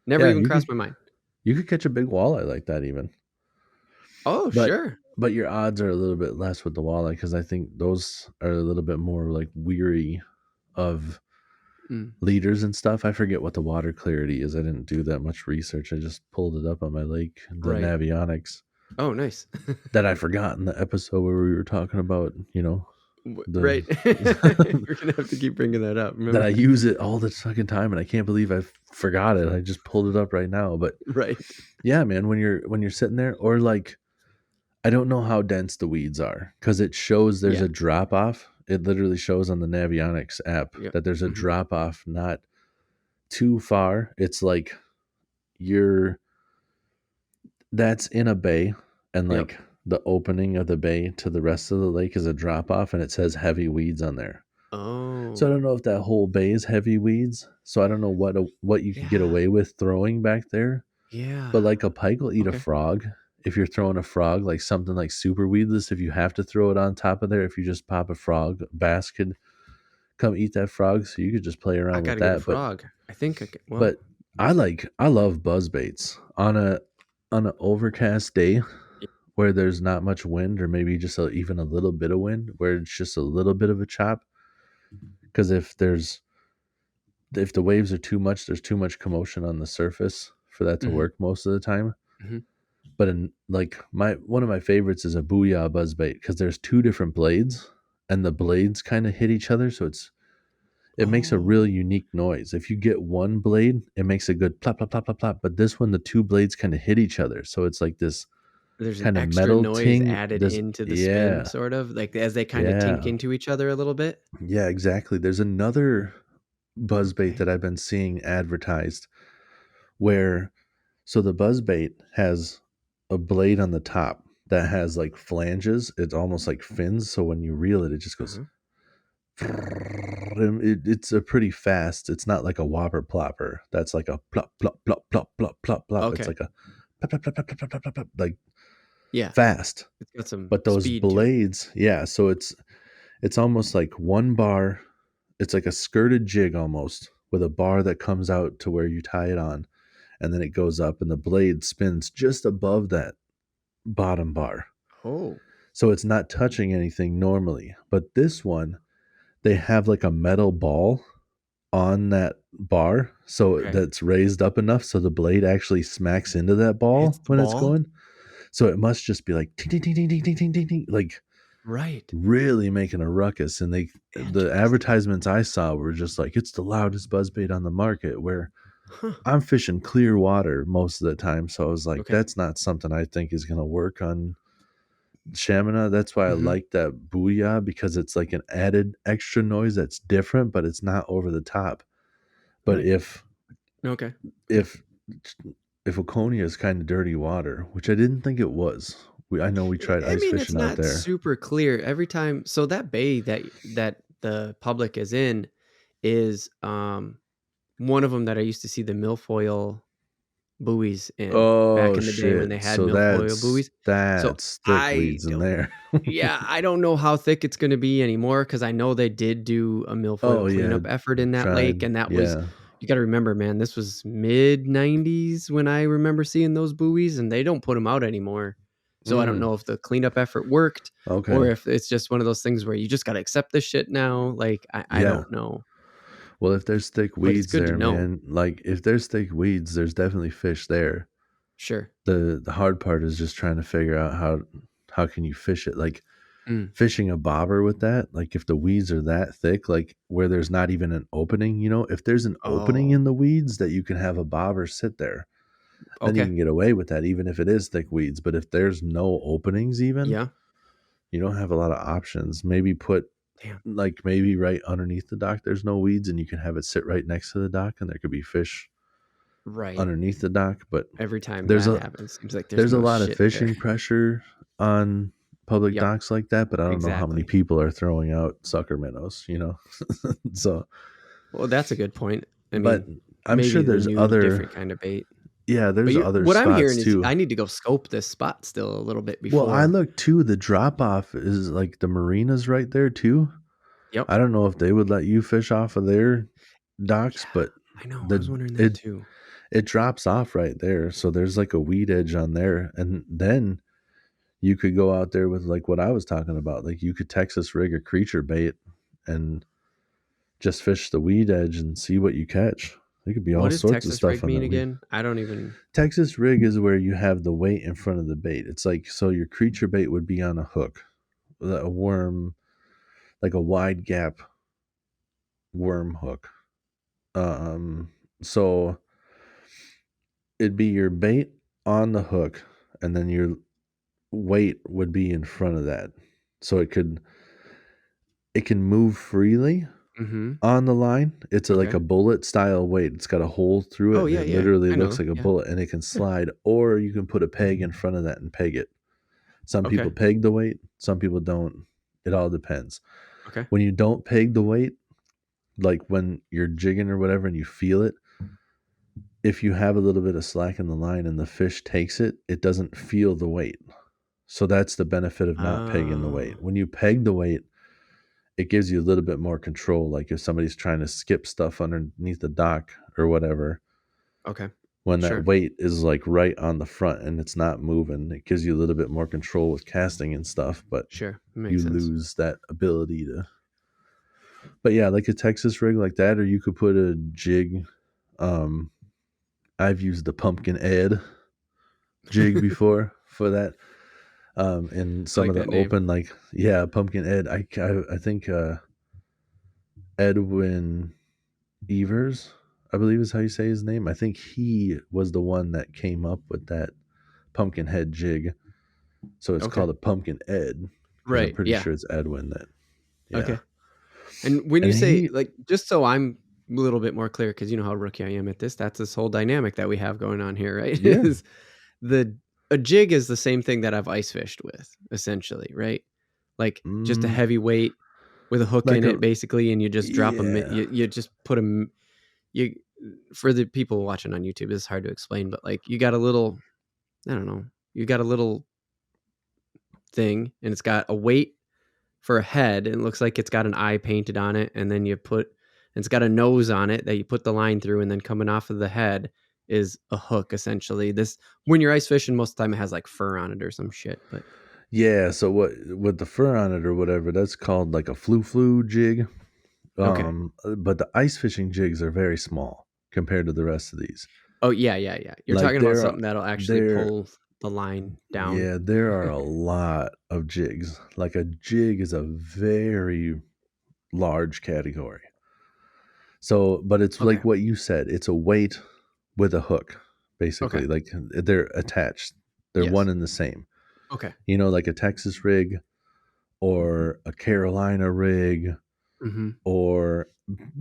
Never Yeah, even crossed my mind. you could catch a big walleye like that even. Oh, But sure. but your odds are a little bit less with the walleye because I think those are a little bit more like weary of Mm, leaders and stuff. I forget what the water clarity is. I didn't do that much research. I just pulled it up on my lake, the right. Navionics Oh, nice. that I forgot in the episode where we were talking about, the Right. We're gonna have to keep bringing that up. that Remember? I use it all the fucking time and I can't believe I forgot it. I just pulled it up right now. But Right. yeah, man, when you're sitting there or like I don't know how dense the weeds are because it shows there's Yeah. a drop off. It literally shows on the Navionics app Yep. that there's a Mhm. drop off not too far. It's like you're that's in a bay and Yep. like the opening of the bay to the rest of the lake is a drop off and it says heavy weeds on there. So I Oh. don't know if that whole bay is heavy weeds. So I don't know what you could get Yeah. away with throwing back there. But Yeah. like a pike will eat a Okay. frog. If you're throwing a frog, like something like super weedless, if you have to throw it on top of there, if you just pop a frog, a bass could come eat that frog. So you could just play I around with gotta get a that. But frog. I think well, but I love buzz baits on an overcast day y- where there's not much wind or maybe just even a little bit of wind where it's just a little bit of a chop because if the waves are too much there's too much commotion on the surface for that to mhm, work most of the time. mhm. But in like my one of my favorites is a booyah buzzbait because there's two different blades and the blades kind of hit each other, so it makes a real Oh, unique noise. If you get one blade, it makes a good plop plop plop plop plop. But this one, the two blades kind of hit each other, so it's like this there's an kind of extra metal noise ting. added This into the spin, yeah sort of like as they kind of tink yeah into each other a little bit. yeah exactly. There's another buzzbait Okay. that I've been seeing advertised where so the buzzbait has a blade on the top that has like flanges. It's almost like fins. So when you reel it, it just goes. Uh-huh. It's a pretty fast. It's not like a whopper plopper. That's like a plop plop plop plop plop plop plop. It's Okay. like a plop plop plop plop plop plop plop, plop, like Yeah. fast. It's got some But those speed to it. blades, yeah. So it's almost like one bar. It's like a skirted jig almost with a bar that comes out to where you tie it on, and then it goes up, and the blade spins just above that bottom bar. Oh, So it's not touching anything normally. But this one, they have like a metal ball on that bar so okay. that's raised up enough so the blade actually smacks into that Hits ball the when it's ball? going. So it must just be like ting ting ting ting ting ting ting ting, ting, like Right. really making a ruckus. And the Interesting. advertisements I saw were just like it's the loudest buzzbait on the market. Where Huh. I'm fishing clear water most of the time, so I was like, Okay. that's not something I think is going to work on Shamina. That's why I Mhm. like that booyah because it's like an added extra noise that's different, but it's not over the top. But Right. if Okay. Okay. if if Waconia is kind of dirty water, which I didn't think it was, I know we tried I ice mean, it's fishing out not there. super clear every time. So that bay that the public is in is one of them that I used to see the milfoil buoys in back Oh in the day when shit. they had So milfoil buoys. So that's thick I weeds in don't there. yeah, I don't know how thick it's gonna be anymore because I know they did do a milfoil Oh yeah. cleanup effort in that Tried. lake, and that was Yeah. you gotta remember, man, this was mid-90s when I remember seeing those buoys, and they don't put them out anymore. So I don't Mm, know if the cleanup effort worked or okay. if it's just one of those things where you just gotta accept this shit now, like, I Yeah. don't know, Well, if there's thick but it's weeds good to there, know. man, like if there's thick weeds, there's definitely fish there. Sure. The hard part is just trying to figure out how can you fish it. Like Mm. fishing a bobber with that, like if the weeds are that thick, like where there's not even an opening, if there's an opening Oh, in the weeds that you can have a bobber sit there, then you okay. can get away with that, even if it is thick weeds. But if there's no openings, even Yeah. you don't have a lot of options. Maybe put Damn. like maybe right underneath the dock, there's no weeds, and you can have it sit right next to the dock, and there could be fish Right. underneath the dock. But Every time there's that a happens, seems like there's there's a no lot of shit there. fishing pressure on public Yep, docks like that, but I don't know how many exactly. people are throwing out sucker minnows. So, Well, that's a good point. I but mean, I'm sure maybe the there's new other, different kind of bait. yeah, But there's other what I'm spots hearing is too. I need to go scope this spot still a little bit Well, I before. looked too. The drop off is like the marinas right there too. Yep. I don't know if they would let you fish off of their docks, Yeah, but I know. I was the wondering that it too. it drops off right there. So there's like a weed edge on there, and then you could go out there with like what I was talking about. Like you could Texas rig a creature bait and just fish the weed edge and see what you catch. There could be What all does sorts of Texas stuff rig on mean that weed. again? I don't even. Texas rig is where you have the weight in front of the bait. It's like so your creature bait would be on a hook, a worm, like a wide gap worm hook. So it'd be your bait on the hook, and then your weight would be in front of that. So it can move freely Mm-hmm. on the line. It's like Okay. a bullet style weight. It's got a hole through it, Oh and yeah, it yeah. literally I looks know. like a Yeah. bullet, and it can slide, or you can put a peg in front of that and peg it. Some Okay. people peg the weight, some people don't. It all depends. Okay. When you don't peg the weight, like when you're jigging or whatever and you feel it, if you have a little bit of slack in the line and the fish takes it, it doesn't feel the weight. So that's the benefit of not pegging the weight. Oh. When you peg the weight, it gives you a little bit more control. Like if somebody's trying to skip stuff underneath the dock or whatever, Okay. when that Sure. weight is like right on the front and it's not moving, it gives you a little bit more control with casting and stuff, but Sure. you Makes sense. lose that ability to. But yeah, like a Texas rig like that, or you could put a jig. Um, I've used the pumpkin Ed jig before for that. In I some like of the that name. open, like yeah, pumpkin Ed. I think Edwin Evers, I believe is how you say his name. I think he was the one that came up with that pumpkin head jig. So it's Okay. called a pumpkin Ed because I'm Right. pretty Yeah. sure it's Edwin that, yeah. Okay. And when you And say he, like, just so I'm a little bit more clear, because you know how rookie I am at this, that's this whole dynamic that we have going on here, right? yeah, Is the a jig is the same thing that I've ice fished with, essentially, right? Like just a mm, heavy weight with a hook in like a, it, basically, and you just drop them. yeah, You just put them. You for the people watching on YouTube, it's hard to explain, but like you got a little, I don't know, you got a little thing, and it's got a weight for a head, and it looks like it's got an eye painted on it, and then it's got a nose on it that you put the line through, and then coming off of the head is a hook, essentially. This when you're ice fishing, most of the time it has like fur on it or some shit, but yeah. So what with the fur on it or whatever, that's called like a flu jig. okay. But the ice fishing jigs are very small compared to the rest of these. Oh yeah, yeah, yeah. You're Like talking about something that'll actually there, pull the line down. yeah, there are a lot of jigs. Like a jig is a very large category. So, but it's Okay. like what you said. It's a weight with a hook, Okay. basically. Like they're attached. They're one Yes. and the same. Okay. Like a Texas rig or a Carolina rig, Mm-hmm. or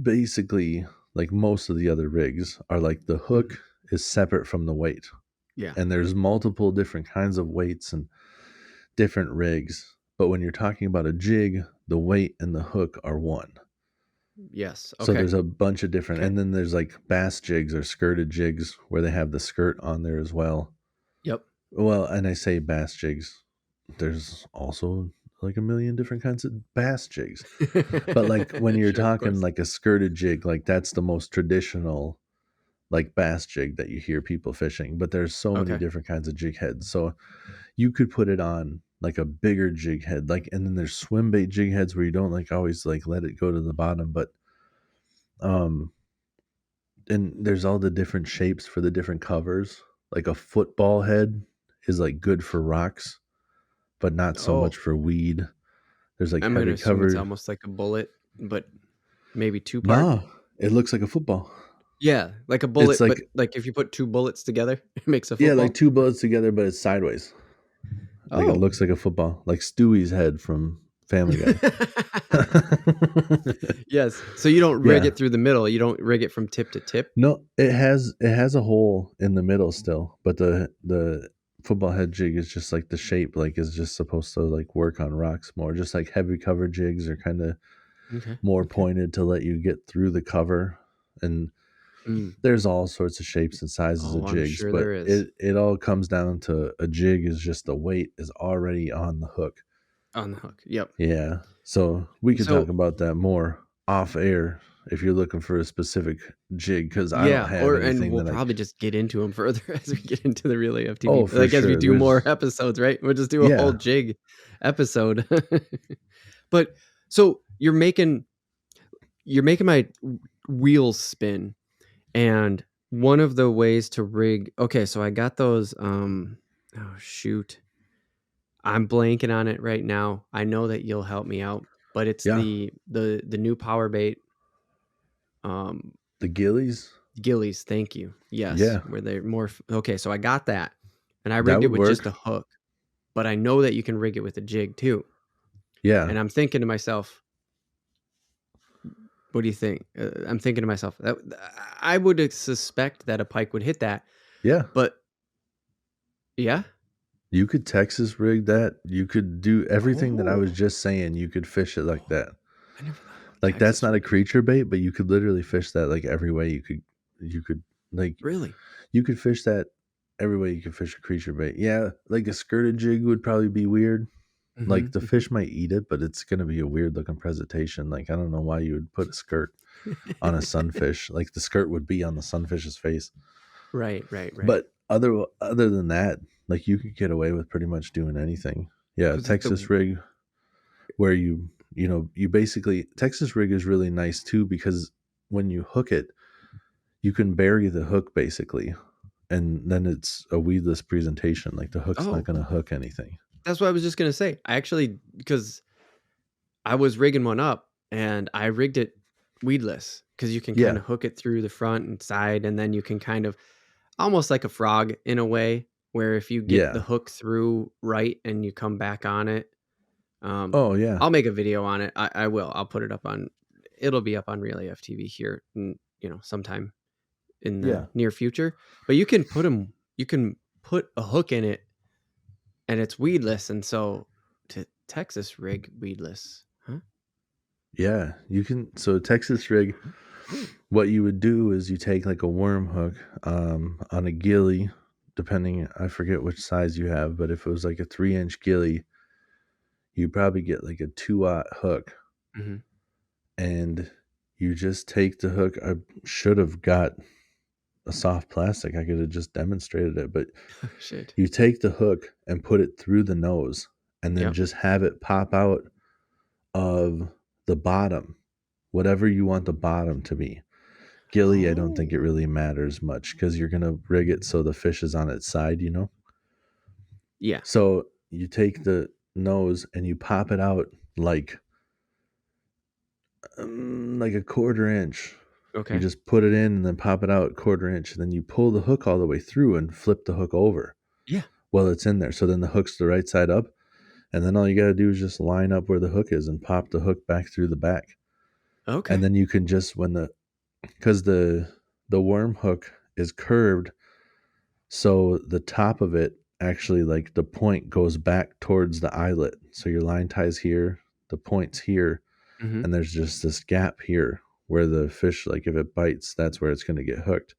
basically like most of the other rigs are like the Mm-hmm. hook is separate from the weight. Yeah. And there's multiple different kinds of weights and different rigs. But when you're talking about a jig, the weight and the hook are one. Yes. So Okay. there's a bunch of different, Okay. and then there's like bass jigs or skirted jigs where they have the skirt on there as well. Yep. Well, and I say bass jigs. There's also like a million different kinds of bass jigs. But like when you're Sure, of talking course. like a skirted jig, like that's the most traditional like bass jig that you hear people fishing. But there's so many Okay. different kinds of jig heads. So you could put it on like a bigger jig head. Like, and then there's swim bait jig heads where you don't like always like let it go to the bottom, but um and there's all the different shapes for the different covers. Like a football head is like good for rocks, but not so much Oh, for weed. There's like I'm gonna heavy assume it's covered. almost like a bullet, but maybe two part. Nah, it looks like a football. Yeah, like a It's bullet, but like, like if you put two bullets together, it makes a yeah, like football. two bullets together, but it's sideways. Like it Oh. looks like a football, like Stewie's head from Family Guy. Yes. So you don't rig Yeah. it through the middle. You don't rig it from tip to tip. No, it has a hole in the middle still, but the football head jig is just like the shape like is just supposed to like work on rocks more. Just like heavy cover jigs are kind of Okay. more Okay. pointed to let you get through the cover. And Mm. there's all sorts of shapes and sizes of Oh, I'm jigs, sure but there is. it all comes down to a jig is just the weight is already on the hook. On the hook. Yep. Yeah. So we could talk So about that more off air if you're looking for a specific jig, because I don't yeah, have and anything we'll that I. probably just get into them further as we get into the real Oh, AFTV. for Like as we sure. do more There's episodes, right? We'll just do a whole yeah, jig episode. But so you're making my wheels spin. And one of the ways to rig, okay, so I got those oh shoot. I'm blanking on it right now. I know that you'll help me out, but it's yeah. the new power bait um The gillies. gillies, thank you. Yes, Yeah, where they're more okay, so I got that. And I that rigged it would with just work. a hook, but I know that you can rig it with a jig too. Yeah, And I'm thinking to myself, what do you think? I'm thinking to myself, I would suspect that a pike would hit that, yeah. but yeah. You could Texas rig that. You could do everything that I was Oh, just saying. You could fish it like that. I never thought about Like that's Texas not a rigging. creature bait, but you could literally fish that like every way you could like Really? you could fish that every way you could fish a creature bait. Yeah, like a skirted jig would probably be weird. Like Mhm, the mhm. fish might eat it, but it's gonna be a weird looking presentation. Like I don't know why you would put a skirt on a sunfish. Like the skirt would be on the sunfish's face. Right, right, right. But other than that, like you could get away with pretty much doing anything. Yeah, Was it Texas the rig where you basically Texas rig is really nice too because when you hook it, you can bury the hook basically, and then it's a weedless presentation. Like the hook's not Oh, going to hook anything. that's what I was just gonna say. I actually because I was rigging one up and I rigged it weedless because you can kind Yeah, of hook it through the front and side, and then you can kind of almost like a frog in a way, where if you get the yeah. hook through right and you come back on it, um, Oh yeah, I'll make a video on it. I will. I'll put it up on. It'll be up on Real AF TV here, sometime in the yeah, near future. But you can put them. You can put a hook in it, and it's weedless. And so, to Texas rig weedless, huh? yeah. You can. So Texas rig, what you would do is you take like a worm hook on a gilly, depending. I forget which size you have, but if it was like a 3-inch gilly, you probably get like a 2-aught hook, Mm-hmm. and you just take the hook. I should have got a soft plastic. I could have just demonstrated it, but Shit. you take the hook and put it through the nose and then Yep. just have it pop out of the bottom, whatever you want the bottom to be. Gilly, I don't think it Oh. really matters much because you're going to rig it so the fish is on its side. Yeah. So you take the nose and you pop it out like a 1/4 inch. You Okay. just put it in and then pop it out 1/4 inch. And then you pull the hook all the way through and flip the hook over Yeah. while it's in there. So then the hook's the right side up. And then all you got to do is just line up where the hook is and pop the hook back through the back. And Okay. then you can just, because the worm hook is curved, so the top of it actually, like the point goes back towards the eyelet. So your line ties here, the point's here, Mm-hmm. and there's just this gap here where the fish, like if it bites, that's where it's going to get hooked.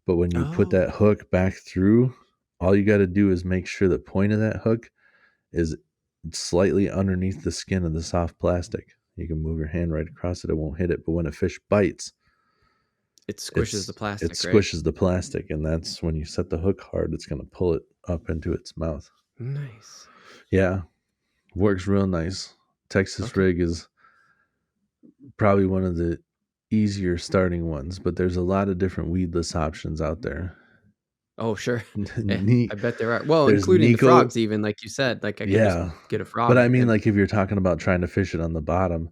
But when you put that Oh, hook back through, all you got to do is make sure the point of that hook is slightly underneath the skin of the soft plastic. You can move your hand right across it, it won't hit it. But when a fish bites, it squishes the it plastic, right? squishes the plastic, and that's when you set the hook hard, it's going to pull it up into its mouth. Nice. Yeah, works real nice. Texas Okay. rig is probably one of the easier starting ones, but there's a lot of different weedless options out there. Oh, sure. Yeah, I bet there are. Well, There's including the Nico. frogs, even like you said. Like I can just Yeah, get a but frog. I mean, like if you're talking about trying to fish it on the bottom,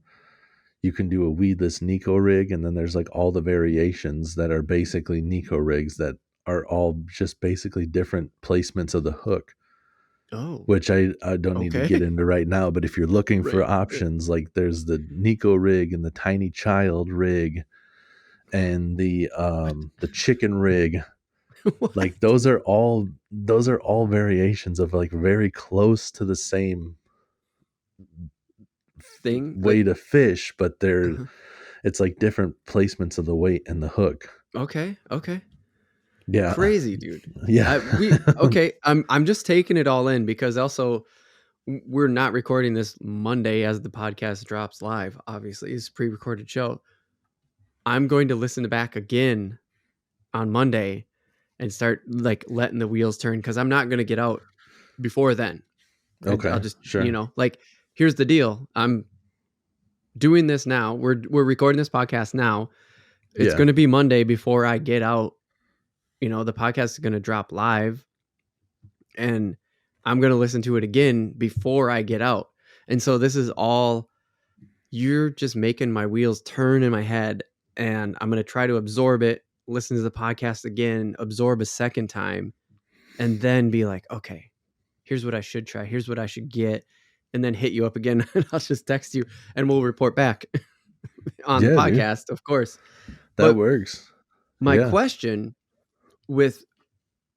you can do a weedless Nico rig, and then there's like all the variations that are basically Nico rigs that are all just basically different placements of the hook, Oh, which I don't need to okay. get into right now. But if you're looking for Right. options, like there's the Nico rig and the tiny child rig and What? the chicken rig. What Like those are all variations of like very close to the same thing? way Like, to fish, but uh-huh. it's like different placements of the weight and the hook. Okay. Okay. Yeah. Crazy, dude. Yeah. We okay. I'm just taking it all in because also we're not recording this Monday as the podcast drops live. Obviously, it's a pre-recorded show. I'm going to listen back again on Monday and start like letting the wheels turn because I'm not going to get out before then. I'll Okay. just, Sure. like, here's the deal. I'm doing this now. We're recording this podcast now. It's Yeah. going to be Monday before I get out. The podcast is going to drop live and I'm going to listen to it again before I get out. And so this is all you're just making my wheels turn in my head and I'm going to try to absorb it, listen to the podcast again, absorb a second time and then be like, okay, here's what I should try. Here's what I should get. And then hit you up again. And I'll just text you and we'll report back on the Yeah, dude. podcast, of course. That But works. my Yeah. question with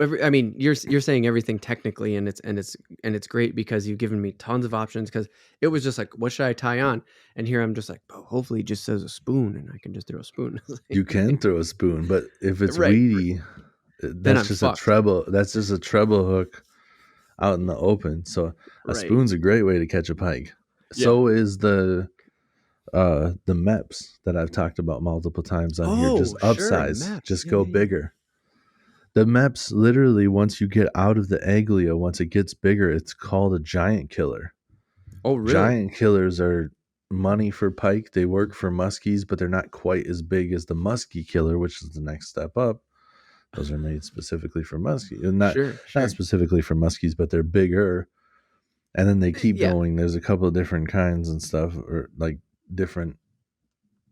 I mean, you're saying everything technically, and it's great because you've given me tons of options. Because it was just like, what should I tie on? And here I'm just like, oh, hopefully, it just says a spoon, and I can just throw a spoon. You can throw a spoon, but if it's Right. weedy, Then that's I'm just a fucked. treble. That's just a treble hook out in the open. So a Right. spoon's a great way to catch a pike. Yeah. So is the MEPS that I've talked about multiple times on here. Just Oh, sure. upsize, Maps. just Yeah. go Yeah. Yeah. bigger. The MEPS literally, once you get out of the aglia, once it gets bigger, it's called a giant killer. Oh, really? Giant killers are money for pike. They work for muskies, but they're not quite as big as the muskie killer, which is the next step up. Those are made specifically for muskie, and not Sure. not Sure. specifically for muskies, but they're bigger. And then they keep Yeah. going. There's a couple of different kinds and stuff, or like different.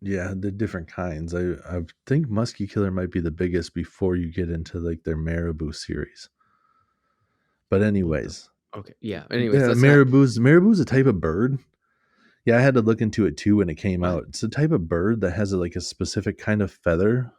Yeah, the different kinds. I think muskie killer might be the biggest before you get into like their marabou series. But What the? anyways, Okay. Yeah. Anyways, yeah, that's not marabou's a type of bird. Yeah, I had to look into it too when it came what. out. It's a type of bird that has like a specific kind of feather,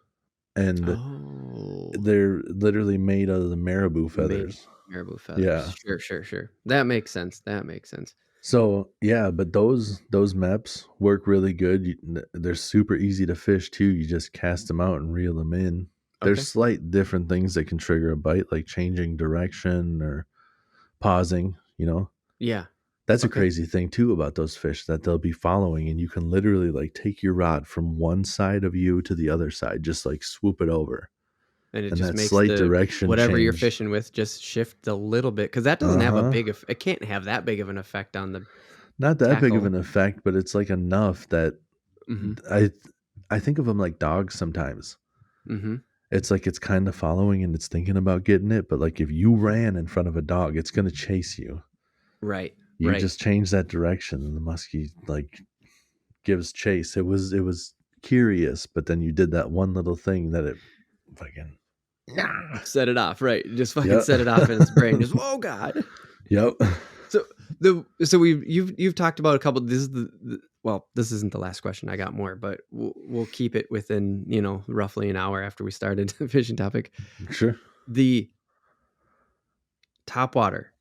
and Oh, they're literally made out of the marabou made feathers. marabou feathers. Yeah. Sure. Sure. Sure. That makes sense. That makes sense. So yeah, but those MEPs work really good. They're super easy to fish too. You just cast them out and reel them in. There's Okay. slight different things that can trigger a bite, like changing direction or pausing. Yeah. That's a Okay. crazy thing too about those fish that they'll be following, and you can literally like take your rod from one side of you to the other side, just like swoop it over, And it and just that makes slight the direction whatever you're change. fishing with just shift a little bit because that doesn't Uh have a huh. big it can't have that big of an effect on the Not that big of tackle. an effect, but it's like enough that Mm-hmm. I I think of them like dogs sometimes. Mm-hmm. It's like it's kind of following and it's thinking about getting it, but like if you ran in front of a dog, it's gonna chase you. Right. You Right. just change that direction, and the muskie like gives chase. It was curious, but then you did that one little thing that it fucking nah. Set it off. Right. Just fucking Yep. set it off in its brain. Just oh god. Yep. So you've talked about a couple. This is well, this isn't the last question. I got more, but we'll keep it within roughly an hour after we started the fishing topic. Sure. The top water,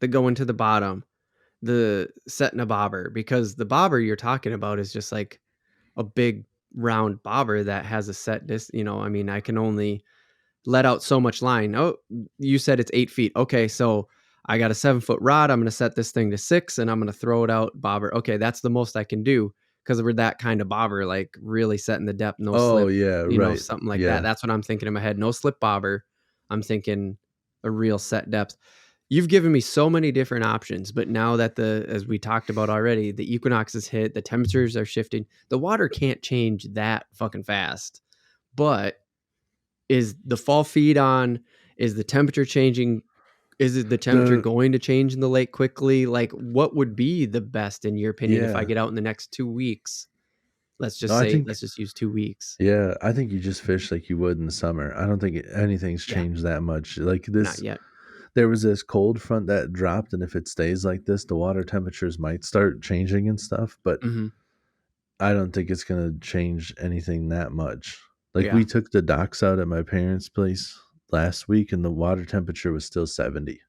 the going to the bottom, the setting a bobber because the bobber you're talking about is just like a big round bobber that has a set I mean, I can only let out so much line. Oh, you said it's 8 feet. Okay, so I got a 7-foot rod. I'm going to set this thing to 6 and I'm going to throw it out bobber. Okay, that's the most I can do because we're that kind of bobber, like really setting the depth, no Oh slip, yeah, right. something like that. Yeah. That's what I'm thinking in my head. No slip bobber. I'm thinking a real set depth. You've given me so many different options, but now that as we talked about already, the equinox is hit, the temperatures are shifting, the water can't change that fucking fast. But is the fall feed on? Is the temperature changing? Is it the temperature going to change in the lake quickly? Like, what would be the best in your opinion if I get out in the next 2 weeks? Let's just let's just use 2 weeks. Yeah, I think you just fish like you would in the summer. I don't think anything's changed that much. Like Not this, yet. there was this cold front that dropped, and if it stays like this, the water temperatures might start changing and stuff. But I don't think it's gonna change anything that much. Like we took the docks out at my parents' place last week, and the water temperature was still 70.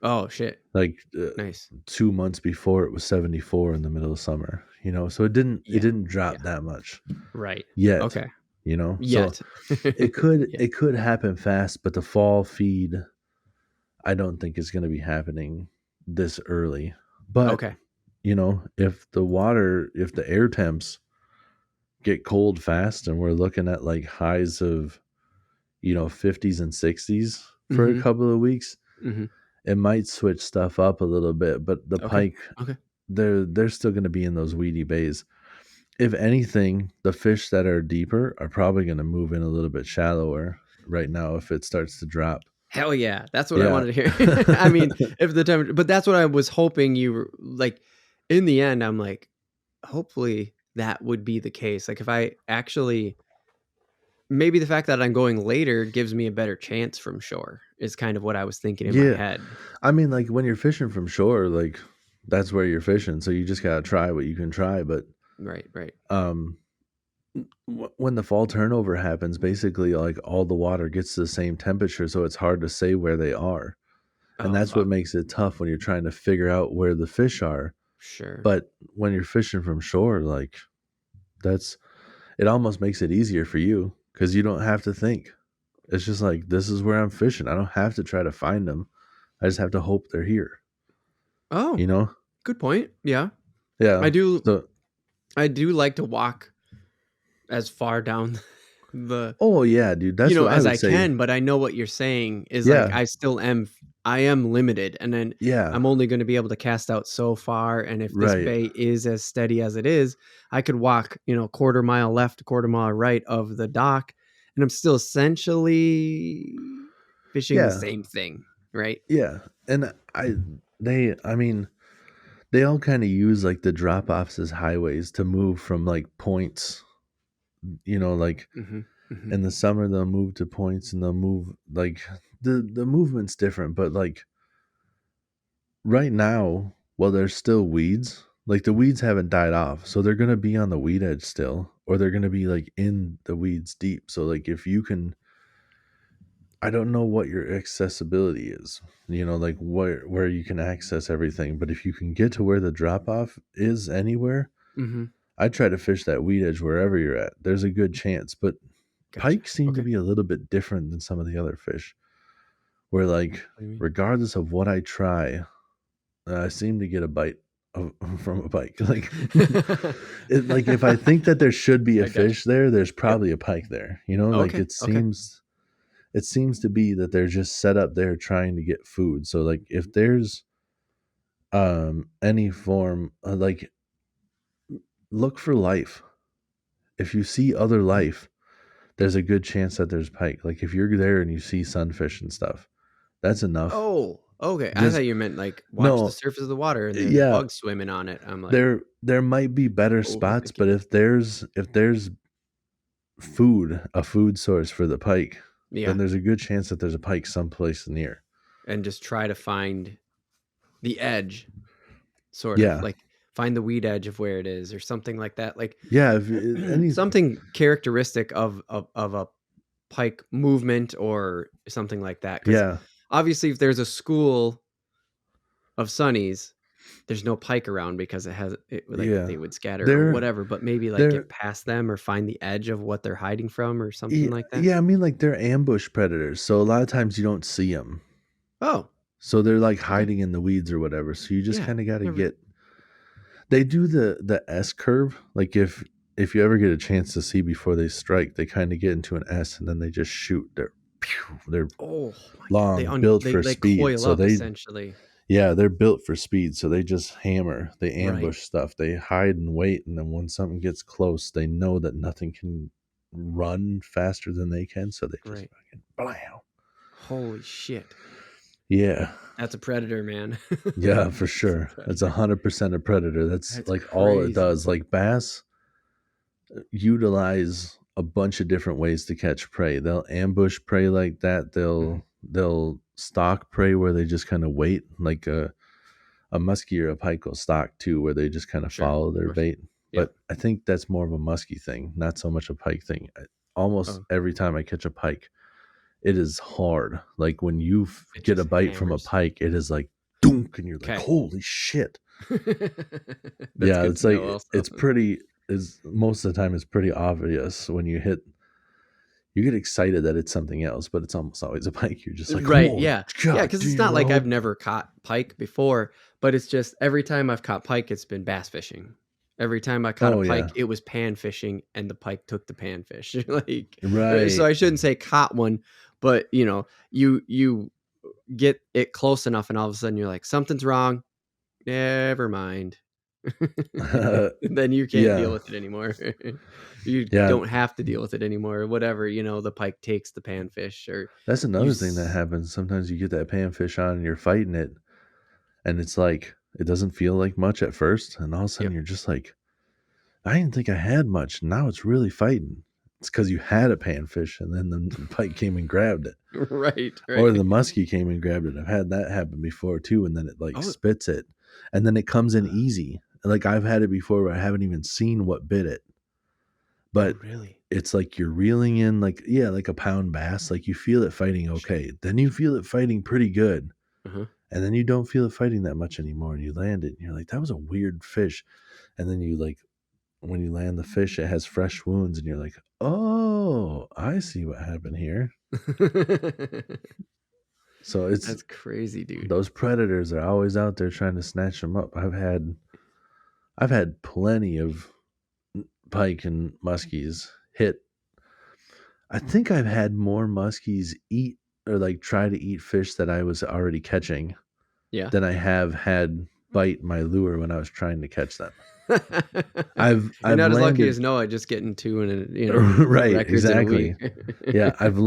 Oh shit! Like Nice. 2 months before, it was 74 in the middle of summer. So it didn't drop that much. Right. Yet. Okay. So it could happen fast, but the fall feed, I don't think is going to be happening this early. But okay. If the air temps get cold fast, and we're looking at like highs of 50s and 60s for a couple of weeks, it might switch stuff up a little bit. But the pike, they're still going to be in those weedy bays. If anything, the fish that are deeper are probably going to move in a little bit shallower right now if it starts to drop. Hell yeah. That's what I wanted to hear. I mean, if the temperature, but that's what I was hoping you were like. In the end, I'm like, hopefully that would be the case. Like if I actually, maybe the fact that I'm going later gives me a better chance from shore is kind of what I was thinking in my head. I mean, like when you're fishing from shore, like that's where you're fishing. So you just got to try what you can try. But right. When the fall turnover happens, basically like all the water gets to the same temperature. So it's hard to say where they are. And that's what makes it tough when you're trying to figure out where the fish are. Sure. But when you're fishing from shore, like it almost makes it easier for you because you don't have to think. It's just like, this is where I'm fishing. I don't have to try to find them. I just have to hope they're here. Oh, good point. Yeah. Yeah. I do like to walk as far down the. Oh yeah, dude. That's what as I can, but I know what you're saying is like, I am limited, and then I'm only going to be able to cast out so far. And if this bay is as steady as it is, I could walk, quarter mile left, quarter mile right of the dock, and I'm still essentially fishing the same thing, right? Yeah, and they all kind of use like the drop offs as highways to move from like points. Like in the summer they'll move to points, and they'll move like the movement's different, but like right now, well, there's still weeds. Like the weeds haven't died off, so they're gonna be on the weed edge still, or they're gonna be like in the weeds deep. So like if you can, I don't know what your accessibility is, like where you can access everything, but if you can get to where the drop off is anywhere, I try to fish that weed edge wherever you're at. There's a good chance, but pike seem to be a little bit different than some of the other fish, where like regardless of what I try, I seem to get a bite from a pike. Like, like if I think that there should be a fish there, there's probably a pike there. Like it seems to be that they're just set up there trying to get food. So like if there's any form like look for life. If you see other life, there's a good chance that there's pike. Like if you're there and you see sunfish and stuff, that's enough. Oh, okay. I thought you meant like watch the surface of the water and there's bugs swimming on it. I'm like, there might be better spots, but if there's a food source for the pike, then there's a good chance that there's a pike someplace near. And just try to find the edge, sort of like find the weed edge of where it is, or something like that. Like something characteristic of a pike movement or something like that. Obviously, if there's a school of sunnies, there's no pike around because they would scatter or They're whatever, but maybe like they're get past them or find the edge of what they're hiding from or something like that. yeah, I mean, like, they're ambush predators, so a lot of times you don't see them. Oh, So they're, like, okay. hiding in the weeds or whatever, so you just Yeah. kinda gotta Never. get they do the S curve, like, if you ever get a chance to see before they strike, they kinda get into an S, and then they just shoot. They're Oh my God. long, built for They speed, coil so up essentially. yeah, they're built for speed, so they just hammer, they Right. ambush stuff, they hide and wait, and then when something gets close, they know that nothing can run faster than they can, so they just Right. fucking blow. Holy shit. Yeah. That's a predator, man. Yeah, for That's a sure. That's predator. 100% a predator. That's That's like all it crazy. does. Like bass utilize a bunch of different ways to catch prey. They'll ambush prey like that. Mhm. They'll stalk prey where they just kind of wait, like a muskie or a pike will stalk too, where they just kind of Sure. follow Of their course. bait. Yep. But I think that's more of a muskie thing, not so much a pike thing. Almost Oh, every time I catch a pike, it is hard. Like when you it get a just bite from a hammers. pike, it is like dunk, and you're like, Okay. holy shit. That's Yeah, good it's to know like also. it's pretty is most of the time it's pretty obvious when you get excited that it's something else, but it's almost always a pike. You're just like, Right, oh yeah. Yeah, god because it's damn, not I like I've hope. never caught pike before, but it's just every time I've caught pike, it's been bass fishing. Every time I caught a Oh pike, yeah. it was pan fishing, and the pike took the panfish. Like, so Right. I shouldn't say caught one, but you get it close enough, and all of a sudden you're like, something's wrong. Never mind. Then you can't deal Yeah. with it anymore. You Yeah. don't have to deal with it anymore. Or whatever, the pike takes the panfish, or That's you. another thing that happens. Sometimes you get that panfish on and you're fighting it, and it's like it doesn't feel like much at first, and all of a sudden Yep. you're just like, I didn't think I had much. Now it's really fighting. It's because you had a panfish, and then the pike came and grabbed it. Right. Or the Right. muskie came and grabbed it. I've had that happen before too, and then it like Oh, spits it, and then it comes in easy. Like I've had it before where I haven't even seen what bit it, oh, but really? it's like you're reeling in like like a pound bass. Like you feel it fighting Shit. okay, then you feel it fighting pretty good, Uh-huh. and then you don't feel it fighting that much anymore, and you land it, and you're like, that was a weird fish, and then you like when you land the fish, it has fresh wounds, and you're like, oh, I see what happened here. So it's That's crazy, dude. those predators are always out there trying to snatch them up. I've had plenty of pike and muskies hit. I think I've had more muskies eat or like try to eat fish that I was already catching Yeah. than I have had bite my lure when I was trying to catch them. I've You're I've not as lucky landed as Noah just getting two in right, records in a week. exactly. Yeah, I've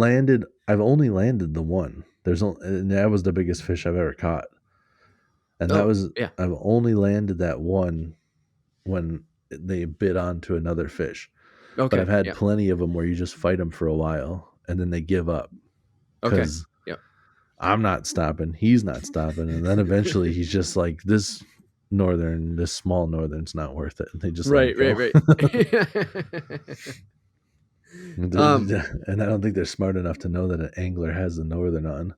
only landed the one. And that was the biggest fish I've ever caught. And that Oh, was yeah. I've only landed that one when they bit onto another fish. But I've Okay. had Yeah. plenty of them where you just fight them for a while and then they give up Okay. because Yep. I'm not stopping, he's not stopping, and then eventually he's just like this small northern's not worth it, and they just let it Right. go. Right. And I don't think they're smart enough to know that an angler has the northern on.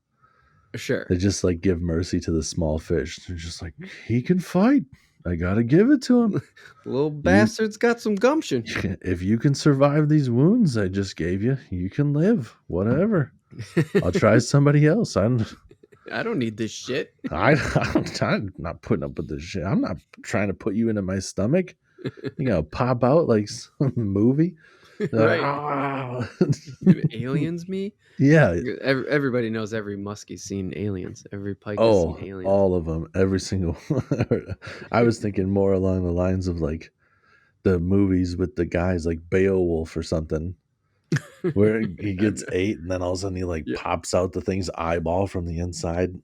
Sure. They just like give mercy to the small fish. They're just like, he can fight. I gotta give it to him. Little You, bastard's got some gumption. if you can survive these wounds I just gave you, you can live. Whatever. I'll try somebody else. I don't need this shit. I'm not putting up with this shit. I'm not trying to put you into my stomach. You know, pop out like some movie. Right. Ah. Aliens me? Yeah. Everybody knows every muskie's seen aliens. Every pike has seen Oh, aliens. all of them. Every single one. I was thinking more along the lines of like the movies with the guys like Beowulf or something, where he gets ate and then all of a sudden he like Yeah. pops out the thing's eyeball from the inside.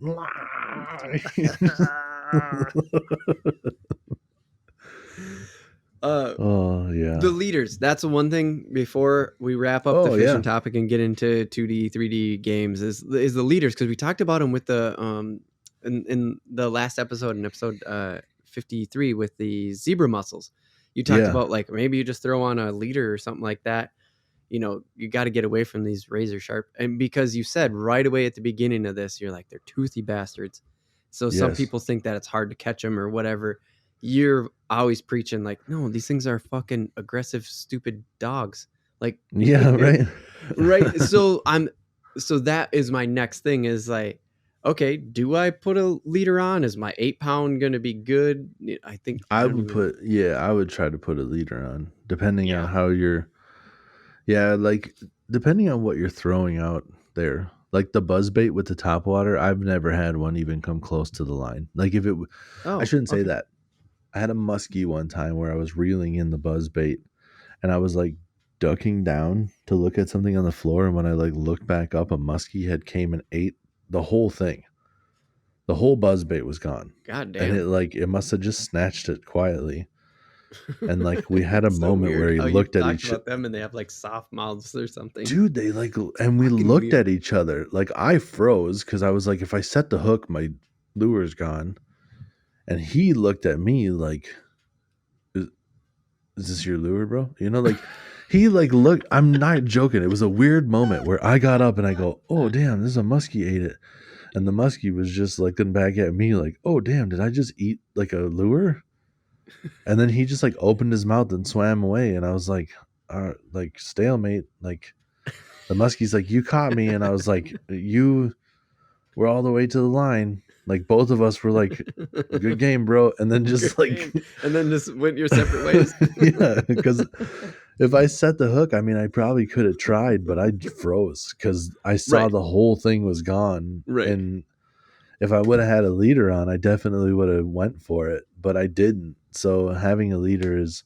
Oh yeah. The leaders. That's the one thing before we wrap up the Oh fishing yeah. topic and get into 2D, 3D games is the leaders, because we talked about them with the in the last episode, in episode 53, with the zebra mussels. You talked Yeah. about like maybe you just throw on a leader or something like that. You got to get away from these razor sharp, and because you said right away at the beginning of this, you're like, they're toothy bastards. So some Yes. people think that it's hard to catch them or whatever. You're always preaching like, no, these things are fucking aggressive, stupid dogs. Like, Yeah, right. right. So that is my next thing is like, okay, do I put a leader on? Is my 8 pound going to be good? I don't even. I would try to put a leader on, depending on Yeah. how you're, like, depending on what you're throwing out there. Like the buzz bait with the top water, I've never had one even come close to the line. Like I Oh, shouldn't say okay. that. I had a muskie one time where I was reeling in the buzz bait and I was like ducking down to look at something on the floor. And when I like looked back up, a muskie had came and ate the whole thing. The whole buzz bait was gone. God And damn. it must have just snatched it quietly. And like we had a It's so moment where weird he how you looked at talked each. about them and they have like soft mouths or something. Dude, they like, and we Fucking looked weird. at each other. Like I froze because I was like, if I set the hook, my lure's gone. And he looked at me like, is this your lure, bro? You know, like he like looked. I'm not joking. It was a weird moment where I got up and I go, oh damn, this is a muskie ate it, and the muskie was just looking back at me like, oh damn, did I just eat like a lure? And then he just like opened his mouth and swam away, and I was like stalemate. Like the muskie's like, you caught me, and I was like, you were all the way to the line. Like both of us were like, good game, bro. And then just Good like, game. And then just went your separate ways. yeah, because if I set the hook, I mean, I probably could have tried, but I froze because I saw Right. the whole thing was gone. Right. And if I would have had a leader on, I definitely would have went for it, but I didn't. So having a leader is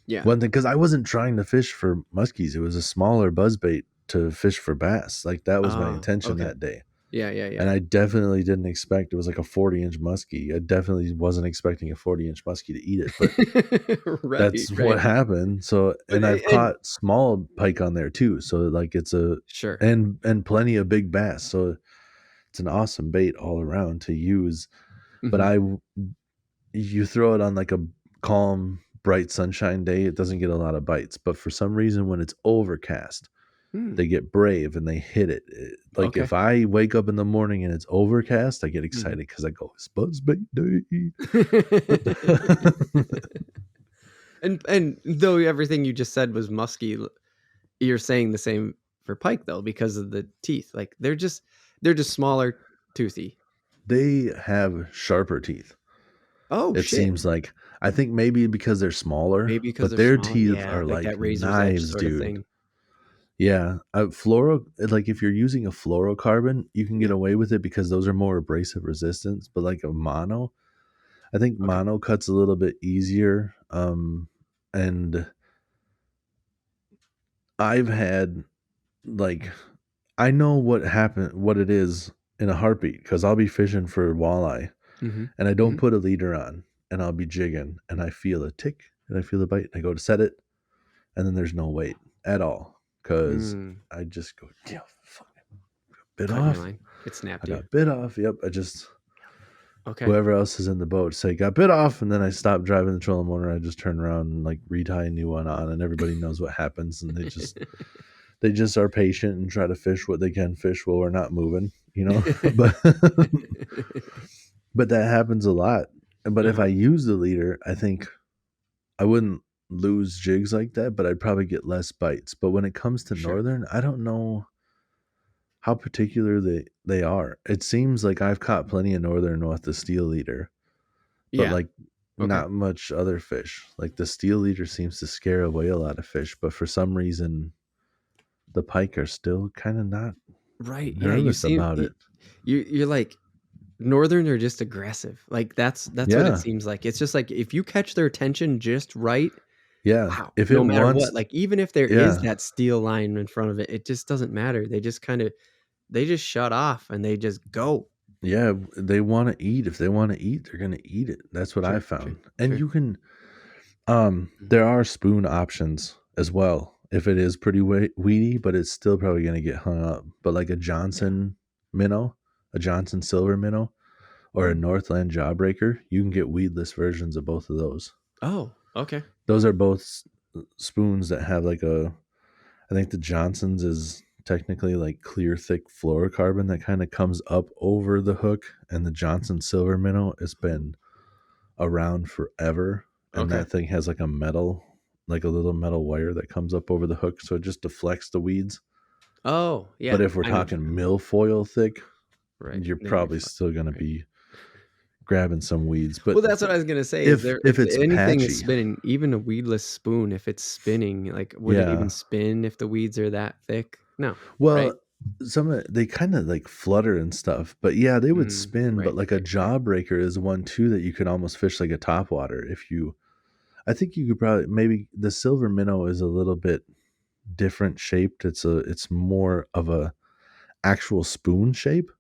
Yeah. one thing because I wasn't trying to fish for muskies. It was a smaller buzzbait to fish for bass. Like that was my Oh, intention okay. that day. Yeah, yeah, yeah. And I definitely didn't expect it was like a 40-inch muskie. I definitely wasn't expecting a 40-inch muskie to eat it, but Right, that's what right. happened. So, But and I've and caught small pike on there too. So like it's sure. and plenty of big bass. So it's an awesome bait all around to use. But Mhm. you throw it on like a calm, bright sunshine day, it doesn't get a lot of bites. But for some reason, when it's overcast, Hmm. they get brave and they hit it. Like Okay. if I wake up in the morning and it's overcast, I get Mhm. excited because I go, it's buzz bait day. And though everything you just said was musky, you're saying the same for pike though because of the teeth. Like they're just smaller, toothy. They have sharper teeth. Oh It shit. seems like I think maybe because they're smaller, Maybe because but they're their smaller. teeth Yeah, are like like that razor's edge knives, sort of dude. thing. Yeah, like if you're using a fluorocarbon, you can get Yeah. away with it because those are more abrasive resistance. But like a mono, I think Okay. mono cuts a little bit easier. And I've had like I know what it is in a heartbeat because I'll be fishing for walleye Mhm. and I don't Mhm. put a leader on and I'll be jigging and I feel a tick and I feel the bite and I go to set it and then there's no weight at all because Mm. I just go, yeah, fuck, bit Cut your off. line. It I snapped you. got bit off. Yep. I just, Okay. whoever else is in the boat say, got bit off. And then I stop driving the trolling motor. I just turn around and like retie a new one on and everybody knows what happens. And they just are patient and try to fish what they can fish while we're not moving, you know, but, but that happens a lot. But if Uh-huh. I use the leader, I think I wouldn't lose jigs like that, but I'd probably get less bites. But when it comes to Sure. northern, I don't know how particular they are. It seems like I've caught plenty of northern with the steel leader, but Yeah. like Okay. not much other fish. Like the steel leader seems to scare away a lot of fish, but for some reason the pike are still kind of not Right. Yeah. You nervous seem about it. you're like northern are just aggressive. Like that's what it Yeah. seems like. It's just like if you catch their attention just right, Yeah. wow, If no it matter what, wants, like even if there is yeah. that steel line in front of it, it just doesn't matter. They just shut off and they just go. Yeah, they want to eat. If they want to eat, they're going to eat it. That's what I Sure, sure, found. And sure. you can Mhm. there are spoon options as well. If it is pretty weedy, but it's still probably going to get hung up. But like a Yeah. Johnson minnow, a Johnson silver minnow, or a Hmm. Northland jawbreaker, you can get weedless versions of both of those. Oh, okay. Those are both spoons that have like a, I think the Johnson's is technically like clear, thick fluorocarbon that kind of comes up over the hook. And the Johnson silver minnow has been around forever. And Okay. that thing has like a metal, like a little metal wire that comes up over the hook. So it just deflects the weeds. Oh, yeah. But if we're I know what talking you're milfoil thick, right. you're Then you're probably fine. still going to Right. be grabbing some weeds. But Well, that's what I was gonna say. Is if there if if it's anything is patchy, spinning, even a weedless spoon, if it's spinning, like, would it even yeah. spin if the weeds are that thick? No, right? Well, they kind of like flutter and stuff, but yeah, they would Mm, spin. But right, like a right, right. jawbreaker is one too that you could almost fish like a topwater. If you, I think you could probably maybe the silver minnow is a little bit different shaped. It's more of a actual spoon shape,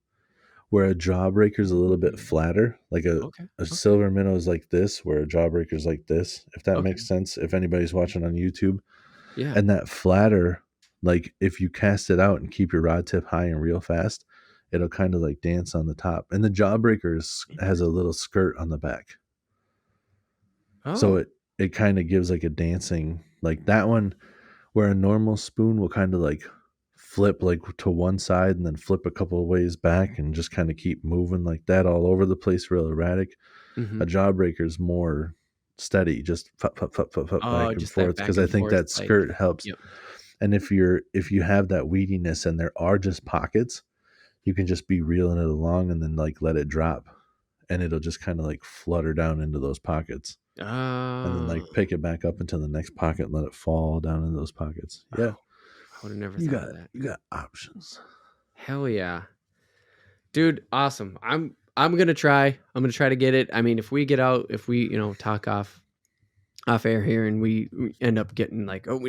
where a jawbreaker is a little bit Mm, flatter. Like okay, a okay, silver minnow is like this, where a jawbreaker is like this. If that okay. makes sense, if anybody's watching on YouTube. Yeah. And that flatter, like if you cast it out and keep your rod tip high and real fast, it'll kind of like dance on the top. And the has a Interesting. little skirt on the back. So Oh. it kind of gives like a dancing, like that one where a normal spoon will kind of like flip like to one side and then flip a couple of ways back and just kind of keep moving like that all over the place, real erratic. A Mhm. jawbreaker is more steady, just Oh, back and just that forth, back because I and think forth, that like skirt helps. yep. And if you have that weediness and there are just pockets, you can just be reeling it along and then like let it drop, and it'll just kind of like flutter down into those pockets, and then like Oh. pick it back up into the next pocket and let it fall down into those pockets. Yeah, Oh, I would've never thought of that. you got options. Hell yeah. Dude, awesome. I'm gonna try. I'm gonna try to get it. I mean, if we get out, if we, talk off air here and we end up getting like, oh,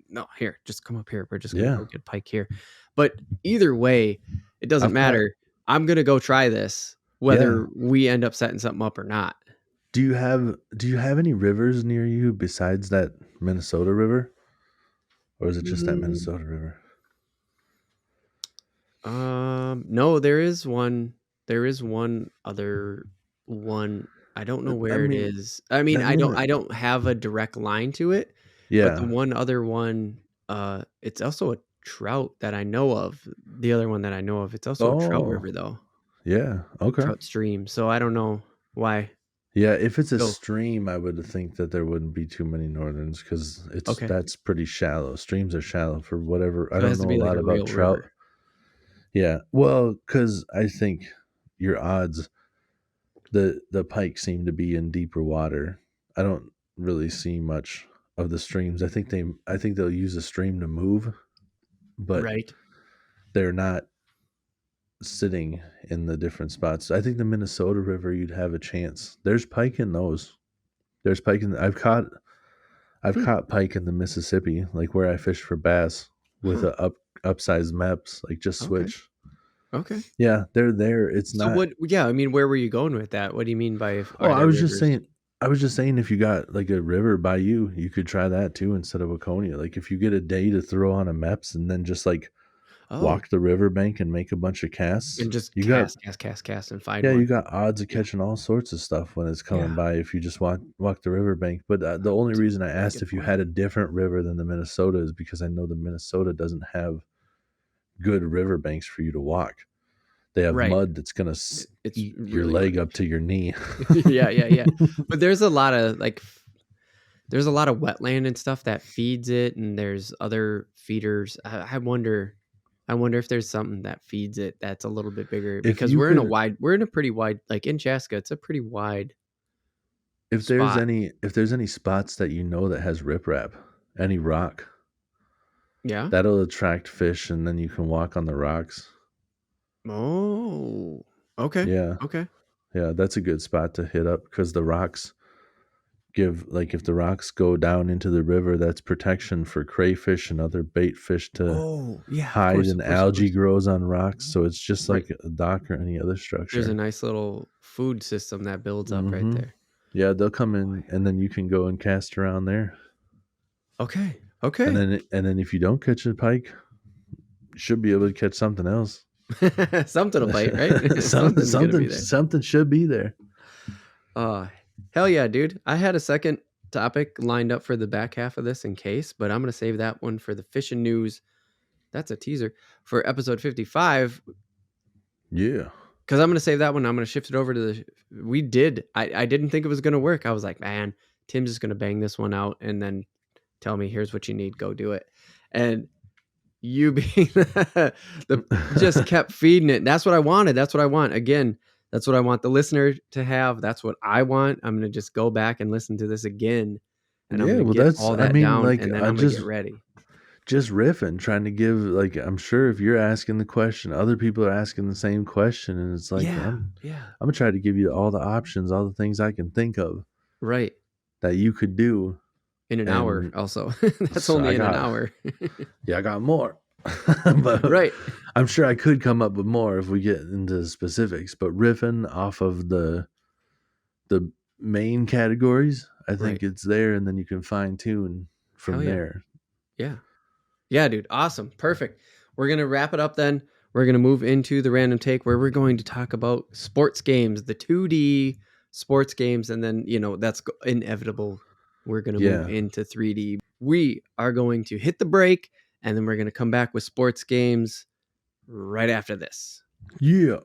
no, here, just come up here. We're just gonna Yeah, go get pike here. But either way, it doesn't I've caught. matter. I'm gonna go try this, Yeah. whether we end up setting something up or not. Do you have any rivers near you besides that Minnesota river, or is it just that Mm, Minnesota river? no, there is one. There is one other one. I don't know I where it mean, is. I mean, that min. I don't have a direct line to it, but the Yeah. one other one, it's also a trout that I know of. The other one that I know of, it's also a trout Oh, river though, yeah. Okay. trout stream. So I don't know why. Yeah, if it's a So stream, I would think that there wouldn't be too many northerns because okay, that's pretty shallow. Streams are shallow for whatever. I so it don't has to know a be like lot a about real trout. river. Yeah, well, because I think your odds, the pike seem to be in deeper water. I don't really see much of the streams. I think they'll use a stream to move, but Right. they're not sitting in the different spots. I think the Minnesota River, you'd have a chance. There's pike in those. There's pike in. I've Hmm. caught pike in the Mississippi, like where I fish for bass with Huh. a upsized Meps, like just Okay. switch. Okay. Yeah, they're there. It's So not. what? Yeah, I mean, where were you going with that? What do you mean by Oh, are there rivers? I was just saying, if you got like a river by you, you could try that too instead of Waconia. Like if you get a day to throw on a Meps and then just like Oh, walk the riverbank and make a bunch of casts, and just you got. cast, and find Yeah, you one. got odds of Yeah. catching all sorts of stuff when it's coming Yeah. by if you just walk the riverbank. But the only That's a reason I very asked good if you point. had a different river than the Minnesota is because I know the Minnesota doesn't have good riverbanks for you to walk. They have Right. mud that's gonna It's eat your really leg muddy. up to your knee. Yeah, yeah, yeah. But there's a lot of there's a lot of wetland and stuff that feeds it, and there's other feeders. I wonder if there's something that feeds it that's a little bit bigger if because you could, we're in a pretty wide, like in Chaska, it's a pretty wide spot. if there's any spots that you know that has riprap, any rock, Yeah. that'll attract fish, and then you can walk on the rocks. Oh. Okay. Yeah, Okay. yeah, that's a good spot to hit up because the rocks give, like if the rocks go down into the river, that's protection for crayfish and other bait fish to Oh, yeah, of hide, course, of and course, of algae course. grows on rocks, so it's just Right. like a dock or any other There's a structure. nice little food system that builds up right Mm-hmm. there. Yeah, they'll come Boy. in and then you can go and cast around there. Okay. Okay. And then if you don't catch a pike, you should be able to catch something else. Something to bite, right? Something's gonna be there. Something should be there. Uh hell yeah, dude. I had a second topic lined up for the back half of this in case, but I'm gonna save that one for the fishing news that's a teaser for episode 55. Yeah. Because I'm going to save that one. I'm going to shift it over to I didn't think it was going to work. I was like, man, Tim's just going to bang this one out and then tell me, here's what you need. Go do it. And you being just kept feeding it. That's what I wanted. That's what I want. Again, that's what I want the listener to have. That's what I want. I'm going to just go back and listen to this again. And I'm going to get all that down. Like, and then I'm going to get ready. Just riffing, trying to give, like, I'm sure if you're asking the question, other people are asking the same question. And it's like, I'm going to try to give you all the options, all the things I can think of. Right. That you could do. In an hour also. That's only an hour. Yeah, I got more. But right. I'm sure I could come up with more if we get into specifics. But riffing off of the main categories, I think it's there, and then you can fine tune from there. Yeah. Yeah, dude. Awesome. Perfect. We're going to wrap it up then. We're going to move into the random take where we're going to talk about sports games, the 2D sports games, and then, that's inevitable. We're going to move into 3D. We are going to hit the break, and then we're going to come back with sports games right after this. Yeah.